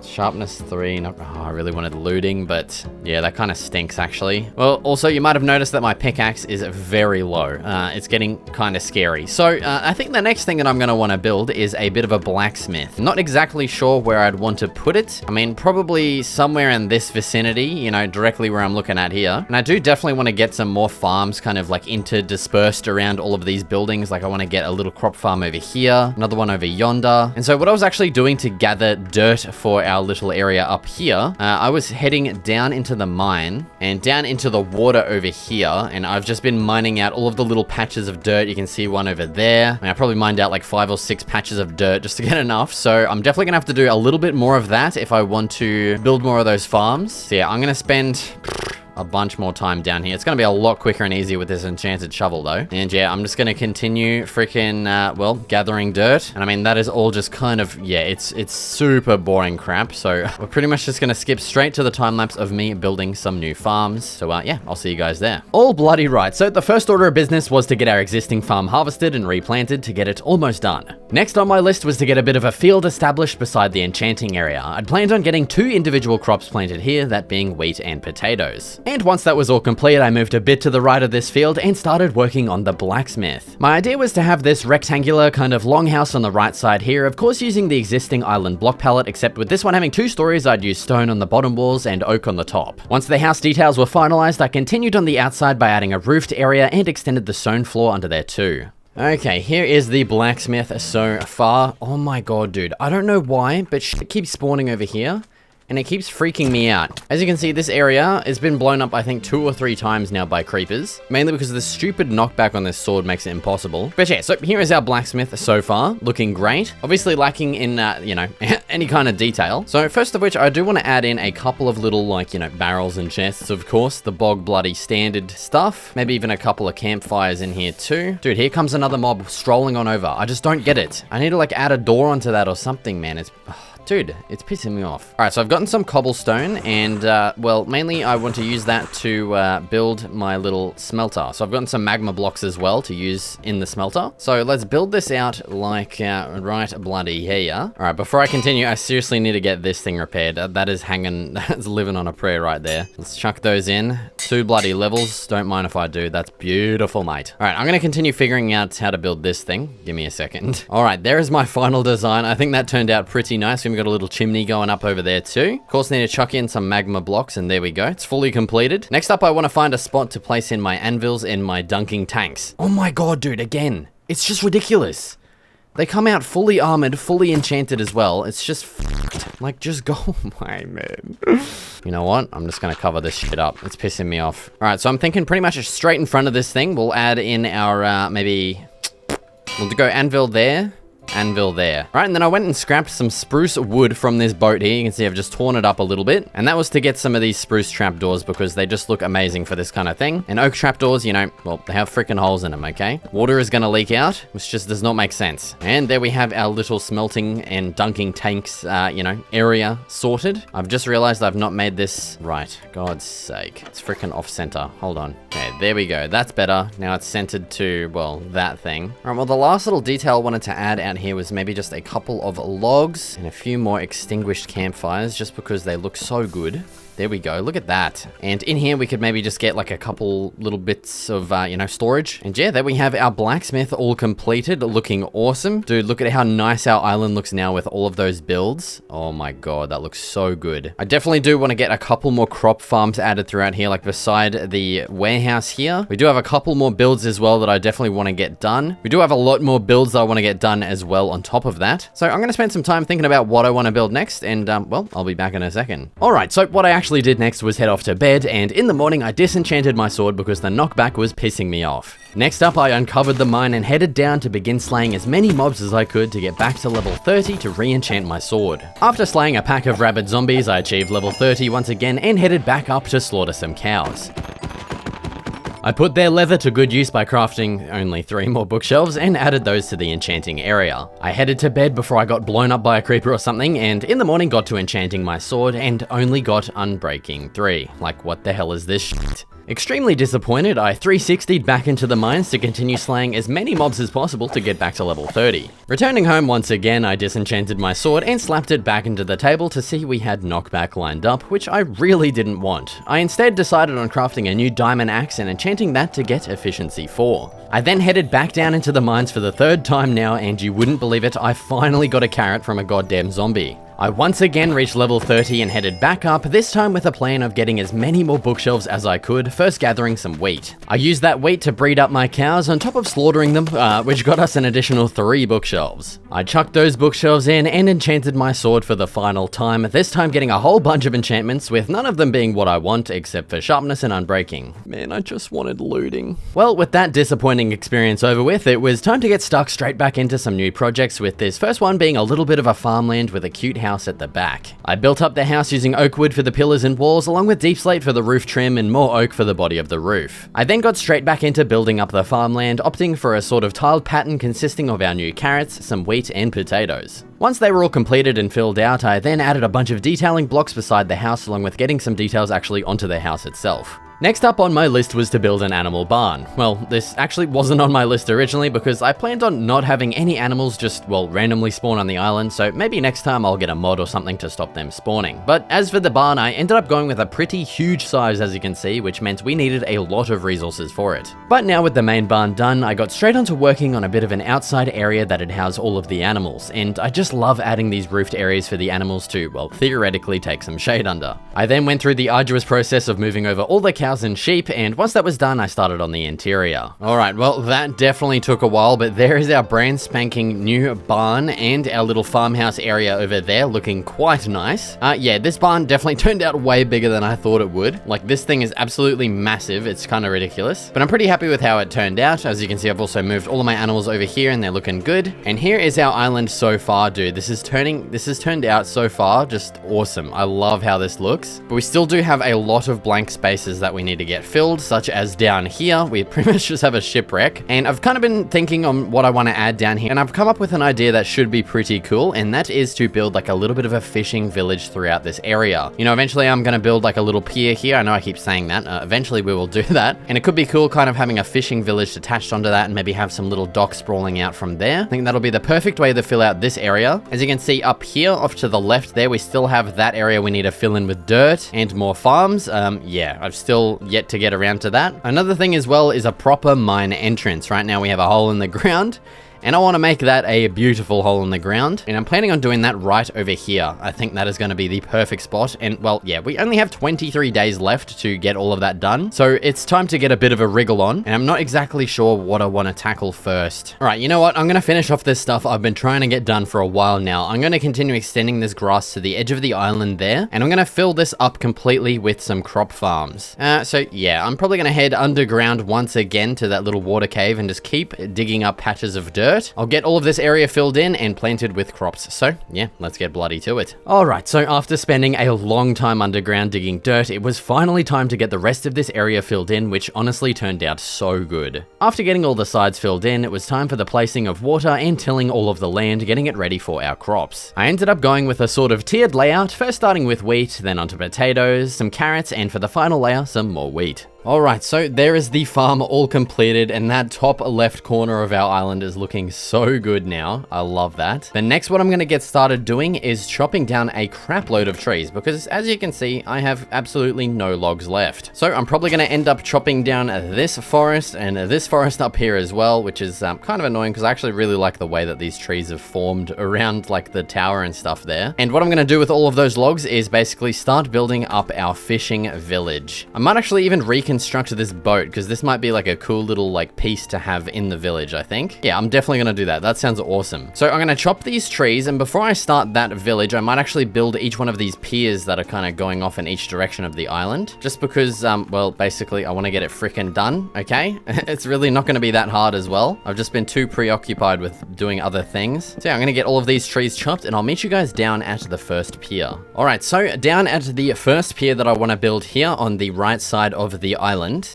Sharpness 3, I really wanted looting, but yeah, that kind of stinks actually. Well, also you might have noticed that my pickaxe is very low. It's getting kind of scary. So I think the next thing that I'm going to want to build is a bit of a blacksmith. Not exactly sure where I'd want to put it. I mean, probably somewhere in this vicinity, you know, directly where I'm looking at here. And I do definitely want to get some more farms kind of like interdispersed around all of these buildings. Like I want to get a little crop farm over here, another one over yonder. And so what I was actually doing to gather dirt for our little area up here, I was heading down into the mine and down into the water over here, and I've just been mining out all of the little patches of dirt. You can see one over there. I probably mined out like 5 or 6 patches of dirt just to get enough, so I'm definitely gonna have to do a little bit more of that if I want to build more of those farms. So yeah, I'm gonna spend a bunch more time down here. It's gonna be a lot quicker and easier with this enchanted shovel though. And yeah, I'm just gonna continue freaking, well, gathering dirt. And I mean, that is all just kind of, yeah, it's super boring crap. So we're pretty much just gonna skip straight to the time lapse of me building some new farms. So yeah, I'll see you guys there. All bloody right. So the first order of business was to get our existing farm harvested and replanted to get it almost done. Next on my list was to get a bit of a field established beside the enchanting area. I'd planned on getting 2 individual crops planted here, that being wheat and potatoes. And once that was all complete, I moved a bit to the right of this field and started working on the blacksmith. My idea was to have this rectangular kind of longhouse on the right side here, of course using the existing island block palette, except with this one having 2 stories, I'd use stone on the bottom walls and oak on the top. Once the house details were finalized, I continued on the outside by adding a roofed area and extended the stone floor under there too. Okay, here is the blacksmith so far. Oh my god, dude. I don't know why, but shit keeps spawning over here. And it keeps freaking me out. As you can see, this area has been blown up, I think, 2 or 3 times now by creepers. Mainly because the stupid knockback on this sword makes it impossible. But yeah, so here is our blacksmith so far. Looking great. Obviously lacking in, you know, any kind of detail. So first of which, I do want to add in a couple of little, like, you know, barrels and chests, of course. The bog bloody standard stuff. Maybe even a couple of campfires in here too. Dude, here comes another mob strolling on over. I just don't get it. I need to, like, add a door onto that or something, man. Dude, it's pissing me off. All right, so I've gotten some cobblestone and, well, mainly I want to use that to build my little smelter. So I've gotten some magma blocks as well to use in the smelter. So let's build this out like right bloody here. All right, before I continue, I seriously need to get this thing repaired. That is hanging, that's living on a prayer right there. Let's chuck those in. 2 bloody levels. Don't mind if I do. That's beautiful, mate. All right, I'm going to continue figuring out how to build this thing. Give me a second. All right, there is my final design. I think that turned out pretty nice. We've got a little chimney going up over there too. Of course, need to chuck in some magma blocks, and there we go. It's fully completed. Next up, I want to find a spot to place in my anvils and my dunking tanks. Oh my god, dude, again. It's just ridiculous. They come out fully armored, fully enchanted as well. It's just f***ed. Like, just go away, man. You know what? I'm just gonna cover this shit up. It's pissing me off. All right, so I'm thinking pretty much straight in front of this thing, we'll add in our, maybe... We'll go anvil there. Anvil there. Right, and then I went and scrapped some spruce wood from this boat here. You can see I've just torn it up a little bit. And that was to get some of these spruce trapdoors because they just look amazing for this kind of thing. And oak trapdoors, you know, well, they have freaking holes in them, okay? Water is gonna leak out, which just does not make sense. And there we have our little smelting and dunking tanks, you know, area sorted. I've just realized I've not made this right. God's sake. It's freaking off center. Hold on. Okay, there we go. That's better. Now it's centered to, well, that thing. All right, well, the last little detail I wanted to add out here was maybe just a couple of logs and a few more extinguished campfires just because they look so good. There we go. Look at that. And in here, we could maybe just get like a couple little bits of, you know, storage. And yeah, there we have our blacksmith all completed, looking awesome. Dude, look at how nice our island looks now with all of those builds. Oh my God, that looks so good. I definitely do want to get a couple more crop farms added throughout here, like beside the warehouse here. We do have a couple more builds as well that I definitely want to get done. We do have a lot more builds that I want to get done as well on top of that. So I'm going to spend some time thinking about what I want to build next. And, well, I'll be back in a second. All right, so what I actually did next was head off to bed, and in the morning I disenchanted my sword because the knockback was pissing me off. Next up, I uncovered the mine and headed down to begin slaying as many mobs as I could to get back to level 30 to re-enchant my sword. After slaying a pack of rabid zombies, I achieved level 30 once again and headed back up to slaughter some cows. I put their leather to good use by crafting only 3 more bookshelves and added those to the enchanting area. I headed to bed before I got blown up by a creeper or something, and in the morning got to enchanting my sword and only got Unbreaking 3. Like, what the hell is this shit? Extremely disappointed, I 360'd back into the mines to continue slaying as many mobs as possible to get back to level 30. Returning home once again, I disenchanted my sword and slapped it back into the table to see we had knockback lined up, which I really didn't want. I instead decided on crafting a new diamond axe and enchanting that to get efficiency 4. I then headed back down into the mines for the 3rd time now, and you wouldn't believe it, I finally got a carrot from a goddamn zombie. I once again reached level 30 and headed back up, this time with a plan of getting as many more bookshelves as I could, first gathering some wheat. I used that wheat to breed up my cows on top of slaughtering them, which got us an additional 3 bookshelves. I chucked those bookshelves in and enchanted my sword for the final time, this time getting a whole bunch of enchantments, with none of them being what I want except for sharpness and unbreaking. Man, I just wanted looting. Well, with that disappointing experience over with, it was time to get stuck straight back into some new projects, with this first one being a little bit of a farmland with a cute house at the back. I built up the house using oak wood for the pillars and walls, along with deep slate for the roof trim and more oak for the body of the roof. I then got straight back into building up the farmland, opting for a sort of tiled pattern consisting of our new carrots, some wheat and potatoes. Once they were all completed and filled out, I then added a bunch of detailing blocks beside the house, along with getting some details actually onto the house itself. Next up on my list was to build an animal barn. Well, this actually wasn't on my list originally because I planned on not having any animals just, well, randomly spawn on the island, so maybe next time I'll get a mod or something to stop them spawning. But as for the barn, I ended up going with a pretty huge size, as you can see, which meant we needed a lot of resources for it. But now with the main barn done, I got straight onto working on a bit of an outside area that'd house all of the animals, and I just love adding these roofed areas for the animals to, well, theoretically take some shade under. I then went through the arduous process of moving over all the cows and sheep, and once that was done, I started on the interior. Alright, well, that definitely took a while, but there is our brand spanking new barn and our little farmhouse area over there looking quite nice. Yeah, this barn definitely turned out way bigger than I thought it would. Like, this thing is absolutely massive. It's kind of ridiculous, but I'm pretty happy with how it turned out. As you can see, I've also moved all of my animals over here and they're looking good. And here is our island so far, dude. This has turned out so far just awesome. I love how this looks, but we still do have a lot of blank spaces that we need to get filled, such as down here. We pretty much just have a shipwreck, and I've kind of been thinking on what I want to add down here, and I've come up with an idea that should be pretty cool, and that is to build like a little bit of a fishing village throughout this area. You know, eventually I'm going to build like a little pier here. I know I keep saying that. Eventually we will do that, and it could be cool kind of having a fishing village attached onto that and maybe have some little docks sprawling out from there. I think that'll be the perfect way to fill out this area. As you can see up here off to the left there, we still have that area we need to fill in with dirt and more farms. Yeah, I've still yet to get around to that. Another thing as well is a proper mine entrance. Right now we have a hole in the ground, And I want to make that a beautiful hole in the ground. And I'm planning on doing that right over here. I think that is going to be the perfect spot. And well, yeah, we only have 23 days left to get all of that done. So it's time to get a bit of a wriggle on. And I'm not exactly sure what I want to tackle first. All right, you know what? I'm going to finish off this stuff I've been trying to get done for a while now. I'm going to continue extending this grass to the edge of the island there. And I'm going to fill this up completely with some crop farms. So yeah, I'm probably going to head underground once again to that little water cave and just keep digging up patches of dirt. I'll get all of this area filled in and planted with crops. So yeah, let's get bloody to it. All right, so after spending a long time underground digging dirt, it was finally time to get the rest of this area filled in, which honestly turned out so good. After getting all the sides filled in, it was time for the placing of water and tilling all of the land, getting it ready for our crops. I ended up going with a sort of tiered layout, first starting with wheat, then onto potatoes, some carrots, and for the final layer, some more wheat. Alright, so there is the farm all completed, and that top left corner of our island is looking so good now. I love that. The next what I'm going to get started doing is chopping down a crap load of trees, because as you can see, I have absolutely no logs left. So I'm probably going to end up chopping down this forest and this forest up here as well, which is kind of annoying because I actually really like the way that these trees have formed around like the tower and stuff there. And what I'm going to do with all of those logs is basically start building up our fishing village. I might actually even reconstruct this boat, because this might be like a cool little like piece to have in the village, I think. Yeah, I'm definitely gonna do that. That sounds awesome. So I'm gonna chop these trees, and before I start that village, I might actually build each one of these piers that are kind of going off in each direction of the island, just because, well, basically I want to get it freaking done, okay? It's really not gonna be that hard as well. I've just been too preoccupied with doing other things. So yeah, I'm gonna get all of these trees chopped, and I'll meet you guys down at the first pier. All right, so down at the first pier that I want to build here on the right side of the island,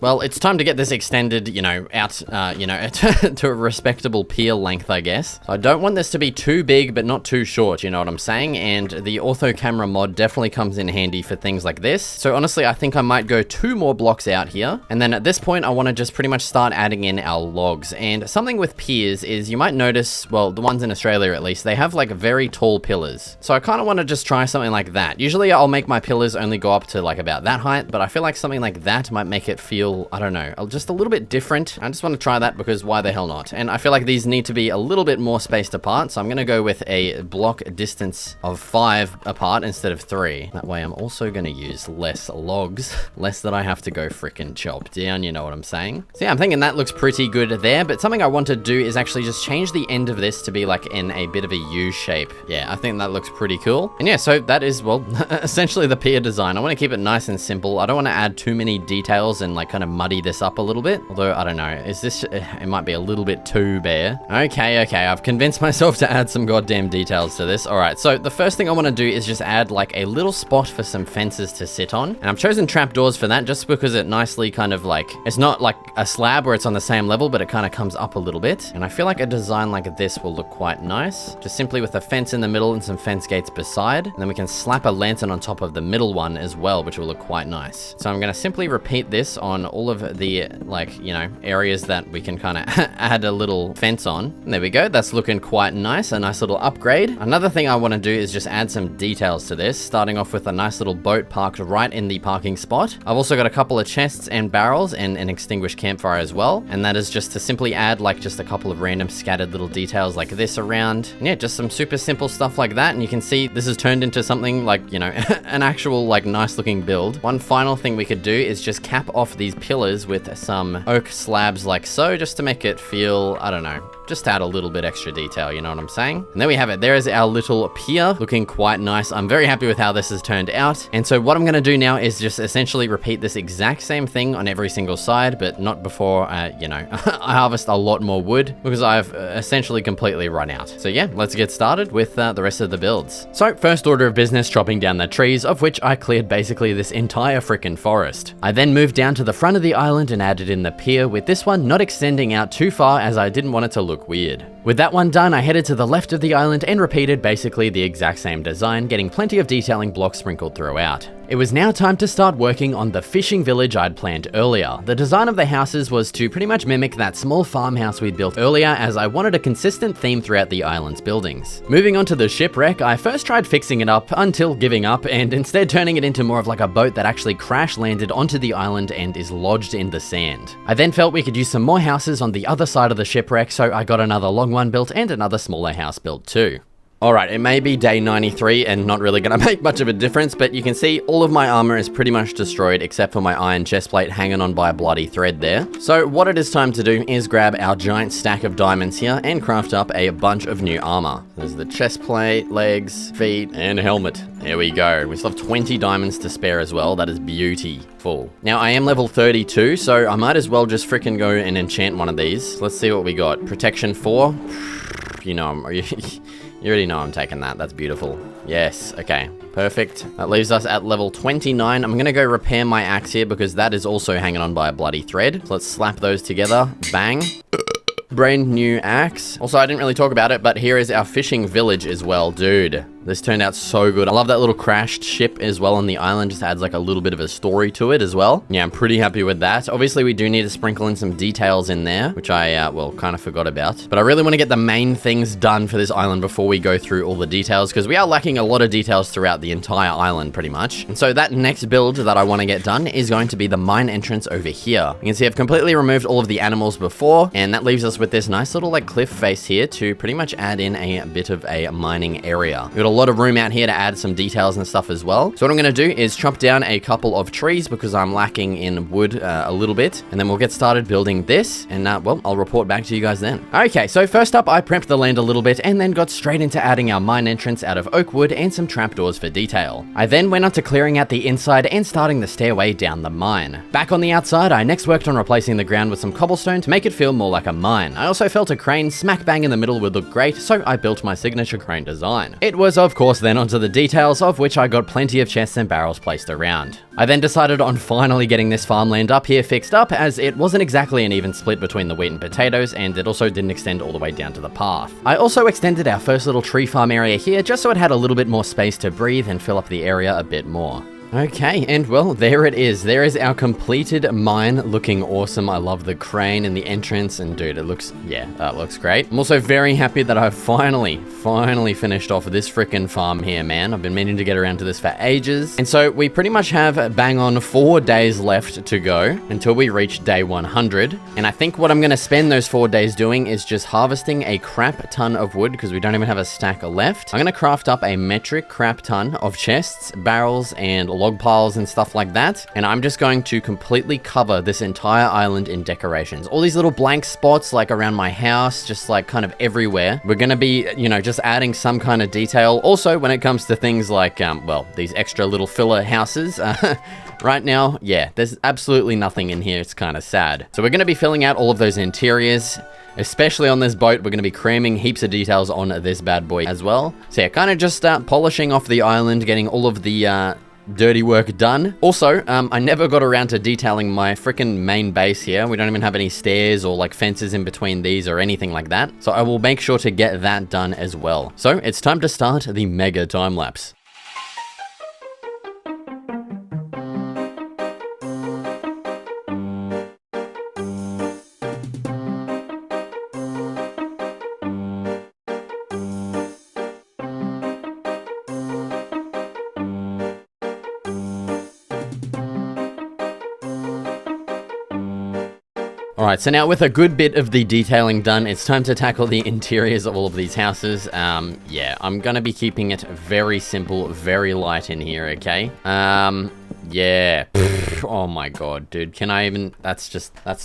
well, it's time to get this extended, you know, out, you know, to a respectable pier length, I guess. So I don't want this to be too big, but not too short, you know what I'm saying? And the ortho camera mod definitely comes in handy for things like this. So honestly, I think I might go 2 more blocks out here. And then at this point, I want to just pretty much start adding in our logs. And something with piers is you might notice, well, the ones in Australia at least, they have like very tall pillars. So I kind of want to just try something like that. Usually I'll make my pillars only go up to like about that height, but I feel like something like that might make it feel, I don't know, just a little bit different. I just want to try that because why the hell not? And I feel like these need to be a little bit more spaced apart, so I'm going to go with a block distance of 5 apart instead of 3. That way I'm also going to use less logs, less that I have to go freaking chop down, you know what I'm saying? So yeah, I'm thinking that looks pretty good there, but something I want to do is actually just change the end of this to be like in a bit of a U shape. Yeah, I think that looks pretty cool. And yeah, so that is, well, essentially the pier design. I want to keep it nice and simple. I don't want to add too many details and like kind of muddy this up a little bit. Although, I don't know, is this, it might be a little bit too bare. Okay, I've convinced myself to add some goddamn details to this. All right, so the first thing I want to do is just add like a little spot for some fences to sit on. And I've chosen trapdoors for that just because it nicely kind of like, it's not like a slab where it's on the same level, but it kind of comes up a little bit. And I feel like a design like this will look quite nice. Just simply with a fence in the middle and some fence gates beside. And then we can slap a lantern on top of the middle one as well, which will look quite nice. So I'm going to simply repeat this on all of the, like, you know, areas that we can kind of add a little fence on. And there we go. That's looking quite nice. A nice little upgrade. Another thing I want to do is just add some details to this, starting off with a nice little boat parked right in the parking spot. I've also got a couple of chests and barrels and an extinguished campfire as well. And that is just to simply add like just a couple of random scattered little details like this around. And yeah, just some super simple stuff like that. And you can see this has turned into something like, you know, an actual like nice looking build. One final thing we could do is just cap off these pillars with some oak slabs like so, just to make it feel, I don't know, just add a little bit extra detail, you know what I'm saying? And there we have it. There is our little pier, looking quite nice. I'm very happy with how this has turned out. And so what I'm going to do now is just essentially repeat this exact same thing on every single side, but not before, you know, I harvest a lot more wood because I've essentially completely run out. So yeah, let's get started with the rest of the builds. So first order of business, chopping down the trees, of which I cleared basically this entire freaking forest. I then moved down to the front of the island and added in the pier, with this one not extending out too far as I didn't want it to look weird. With that one done, I headed to the left of the island and repeated basically the exact same design, getting plenty of detailing blocks sprinkled throughout. It was now time to start working on the fishing village I'd planned earlier. The design of the houses was to pretty much mimic that small farmhouse we'd built earlier, as I wanted a consistent theme throughout the island's buildings. Moving on to the shipwreck, I first tried fixing it up until giving up and instead turning it into more of like a boat that actually crash landed onto the island and is lodged in the sand. I then felt we could use some more houses on the other side of the shipwreck, so I got another long one built and another smaller house built too. Alright, it may be day 93 and not really gonna make much of a difference, but you can see all of my armor is pretty much destroyed except for my iron chestplate hanging on by a bloody thread there. So what it is time to do is grab our giant stack of diamonds here and craft up a bunch of new armor. There's the chestplate, legs, feet, and helmet. There we go. We still have 20 diamonds to spare as well. That is beautiful. Now I am level 32, so I might as well just frickin' go and enchant one of these. Let's see what we got. Protection 4. You know, you already know I'm taking that. That's beautiful. Yes, okay, perfect. That leaves us at level 29. I'm gonna go repair my axe here because that is also hanging on by a bloody thread. So let's slap those together. Bang. Brand new axe. Also, I didn't really talk about it, but here is our fishing village as well. Dude, this turned out so good. I love that little crashed ship as well on the island. Just adds like a little bit of a story to it as well. Yeah, I'm pretty happy with that. Obviously, we do need to sprinkle in some details in there, which I, well, kind of forgot about. But I really want to get the main things done for this island before we go through all the details, because we are lacking a lot of details throughout the entire island, pretty much. And so that next build that I want to get done is going to be the mine entrance over here. You can see I've completely removed all of the animals before, and that leaves us with this nice little like cliff face here to pretty much add in a bit of a mining area. We've got a lot of room out here to add some details and stuff as well. So what I'm going to do is chop down a couple of trees because I'm lacking in wood a little bit, and then we'll get started building this, and well, I'll report back to you guys then. Okay, so first up, I prepped the land a little bit and then got straight into adding our mine entrance out of oak wood and some trapdoors for detail. I then went on to clearing out the inside and starting the stairway down the mine. Back on the outside, I next worked on replacing the ground with some cobblestone to make it feel more like a mine. I also felt a crane smack bang in the middle would look great, so I built my signature crane design. It was of course then onto the details, of which I got plenty of chests and barrels placed around. I then decided on finally getting this farmland up here fixed up, as it wasn't exactly an even split between the wheat and potatoes, and it also didn't extend all the way down to the path. I also extended our first little tree farm area here just so it had a little bit more space to breathe and fill up the area a bit more. Okay, and well, there it is. There is our completed mine, looking awesome. I love the crane and the entrance, and dude, it looks, yeah, that looks great. I'm also very happy that I've finally finished off this frickin' farm here, man. I've been meaning to get around to this for ages. And so we pretty much have bang on 4 days left to go until we reach day 100. And I think what I'm gonna spend those 4 days doing is just harvesting a crap ton of wood, because we don't even have a stack left. I'm gonna craft up a metric crap ton of chests, barrels, and log piles and stuff like that, and I'm just going to completely cover this entire island in decorations. All these little blank spots like around my house, just like kind of everywhere. We're gonna be, you know, just adding some kind of detail. Also, when it comes to things like, well, these extra little filler houses, right now, yeah, there's absolutely nothing in here. It's kind of sad. So we're gonna be filling out all of those interiors. Especially on this boat, we're going to be cramming heaps of details on this bad boy as well. So yeah, kind of just polishing off the island, getting all of the dirty work done. Also, I never got around to detailing my freaking main base here. We don't even have any stairs or like fences in between these or anything like that. So I will make sure to get that done as well. So it's time to start the mega time lapse. Alright, so now with a good bit of the detailing done, it's time to tackle the interiors of all of these houses. Yeah, I'm gonna be keeping it very simple, very light in here, okay? Yeah. Oh my god, dude. Can I even... That's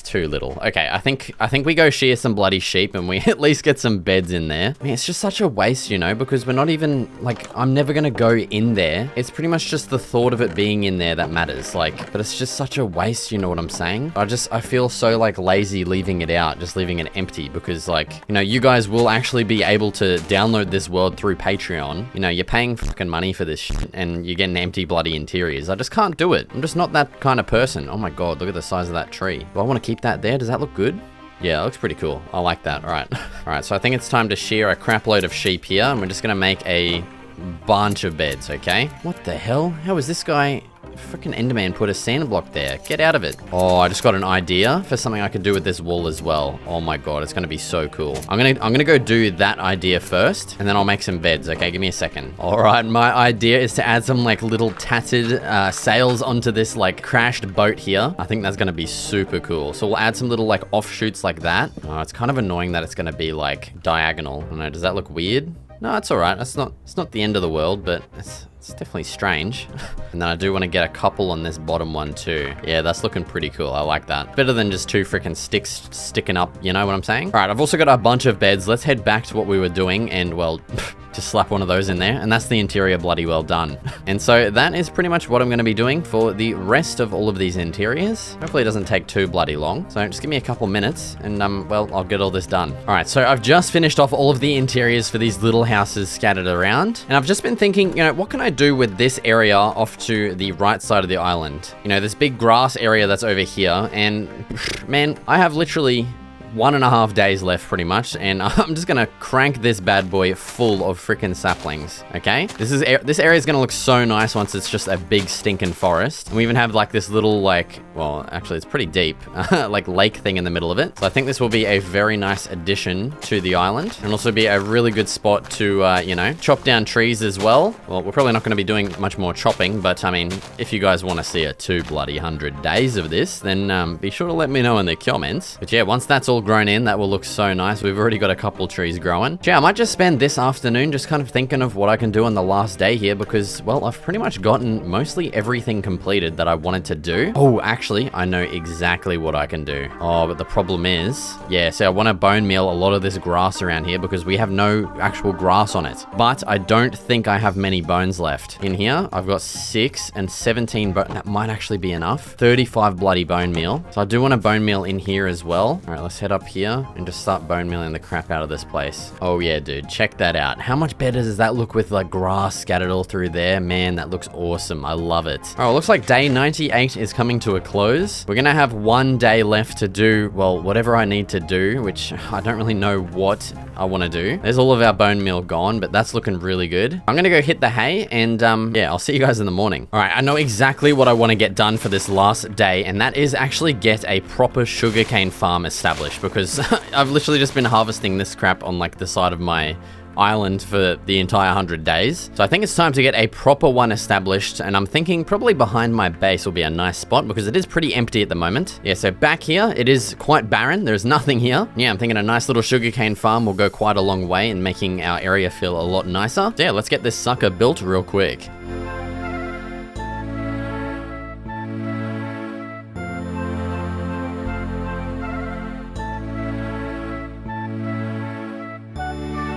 too little. Okay, I think we go shear some bloody sheep and we at least get some beds in there. I mean, it's just such a waste, you know, because we're not even... Like, I'm never gonna go in there. It's pretty much just the thought of it being in there that matters. Like, but it's just such a waste, you know what I'm saying? I feel so, like, lazy leaving it out, just leaving it empty, because, like, you know, you guys will actually be able to download this world through Patreon. You know, you're paying fucking money for this shit, and you're getting empty bloody interiors. I just can't do it. I'm just not that kind of person. Oh my god, look at the size of that tree. Do I want to keep that there? Does that look good? Yeah, it looks pretty cool. I like that. All right. All right, so I think it's time to shear a crap load of sheep here, and we're just going to make a bunch of beds, okay? What the hell? How is this guy... freaking Enderman put a sand block there? Get out of it. Oh, I just got an idea for something I could do with this wool as well. Oh my god, it's gonna be so cool. I'm gonna go do that idea first, and then I'll make some beds. Okay, give me a second. All right, my idea is to add some like little tattered sails onto this like crashed boat here. I think that's gonna be super cool. So we'll add some little like offshoots like that. Oh, it's kind of annoying that it's gonna be like diagonal. I don't know, does that look weird? No, it's all right. It's not the end of the world, but it's definitely strange. And then I do want to get a couple on this bottom one too. Yeah, that's looking pretty cool. I like that. Better than just two freaking sticks sticking up, you know what I'm saying? All right, I've also got a bunch of beds. Let's head back to what we were doing and, well, just slap one of those in there. And that's the interior bloody well done. And so that is pretty much what I'm going to be doing for the rest of all of these interiors. Hopefully it doesn't take too bloody long. So just give me a couple minutes and, well, I'll get all this done. All right, so I've just finished off all of the interiors for these little houses scattered around. And I've just been thinking, you know, what can I do with this area off to the right side of the island? You know, this big grass area that's over here. And man, I have literally 1.5 days left pretty much, and I'm just gonna crank this bad boy full of freaking saplings. Okay, this area is gonna look so nice once it's just a big stinking forest. And we even have like this little like, well, actually it's pretty deep, like lake thing in the middle of it. So I think this will be a very nice addition to the island, and also be a really good spot to you know, chop down trees as well. Well, we're probably not going to be doing much more chopping, but I mean, if you guys want to see a 200 days of this, then be sure to let me know in the comments. But yeah, once that's all grown in, that will look so nice. We've already got a couple trees growing. Yeah, I might just spend this afternoon just kind of thinking of what I can do on the last day here, because, well, I've pretty much gotten mostly everything completed that I wanted to do. Oh, actually, I know exactly what I can do. Oh, but the problem is, yeah, so I want to bone meal a lot of this grass around here because we have no actual grass on it. But I don't think I have many bones left. In here, I've got 6 and 17 bones. That might actually be enough. 35 bloody bone meal. So I do want to bone meal in here as well. All right, let's head up here and just start bone mealing the crap out of this place. Oh yeah, dude, check that out. How much better does that look with like grass scattered all through there? Man, that looks awesome. I love it. All right, well, looks like day 98 is coming to a close. We're gonna have 1 day left to do, well, whatever I need to do, which I don't really know what I want to do. There's all of our bone meal gone, but that's looking really good. I'm gonna go hit the hay and yeah, I'll see you guys in the morning. All right, I know exactly what I want to get done for this last day, and that is actually get a proper sugarcane farm established, because I've literally just been harvesting this crap on like the side of my island for the entire 100 days. So I think it's time to get a proper one established, and I'm thinking probably behind my base will be a nice spot because it is pretty empty at the moment. Yeah, so back here, it is quite barren. There's nothing here. Yeah, I'm thinking a nice little sugarcane farm will go quite a long way in making our area feel a lot nicer. So yeah, let's get this sucker built real quick.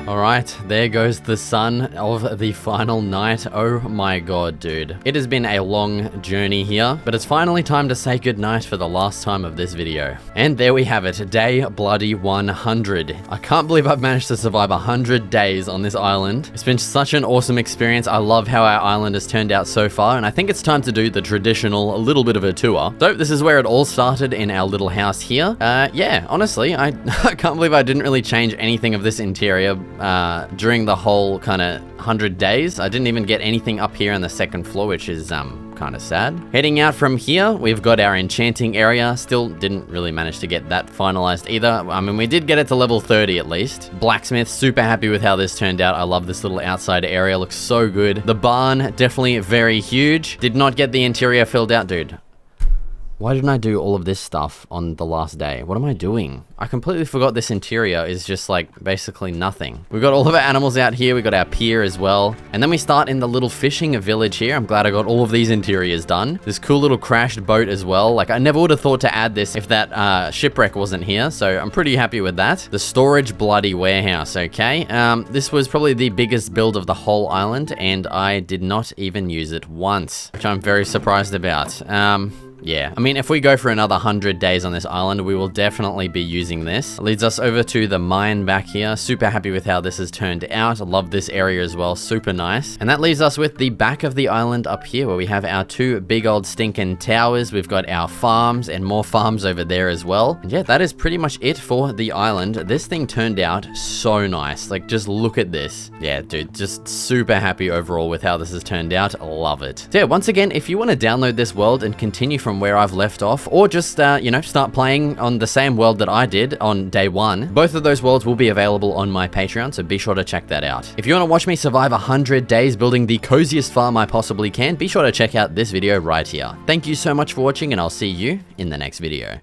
Alright, there goes the sun of the final night. Oh my god, dude. It has been a long journey here, but it's finally time to say goodnight for the last time of this video. And there we have it, day bloody 100. I can't believe I've managed to survive 100 days on this island. It's been such an awesome experience. I love how our island has turned out so far, and I think it's time to do the traditional, a little bit of a tour. So this is where it all started, in our little house here. Yeah, honestly, I can't believe I didn't really change anything of this interior during the whole kind of 100 days. I didn't even get anything up here on the second floor, which is kind of sad. Heading out from here, we've got our enchanting area. Still didn't really manage to get that finalized either. I mean, we did get it to level 30 at least. Blacksmith, super happy with how this turned out. I love this little outside area, looks so good. The barn, definitely very huge. Did not get the interior filled out, dude. Why didn't I do all of this stuff on the last day? What am I doing? I completely forgot this interior is just like basically nothing. We've got all of our animals out here. We got our pier as well. And then we start in the little fishing village here. I'm glad I got all of these interiors done. This cool little crashed boat as well. Like I never would have thought to add this if that shipwreck wasn't here. So I'm pretty happy with that. The storage bloody warehouse, okay? This was probably the biggest build of the whole island, and I did not even use it once, which I'm very surprised about. yeah, I mean, if we go for another 100 days on this island, we will definitely be using this. It leads us over to the mine back here. Super happy with how this has turned out. I love this area as well. Super nice. And that leaves us with the back of the island up here, where we have our two big old stinking towers. We've got our farms and more farms over there as well. And yeah, that is pretty much it for the island. This thing turned out so nice. Like, just look at this. Yeah, dude, just super happy overall with how this has turned out. Love it. So yeah, once again, if you want to download this world and continue from where I've left off, or just, you know, start playing on the same world that I did on day one, both of those worlds will be available on my Patreon, so be sure to check that out. If you want to watch me survive 100 days building the coziest farm I possibly can, be sure to check out this video right here. Thank you so much for watching, and I'll see you in the next video.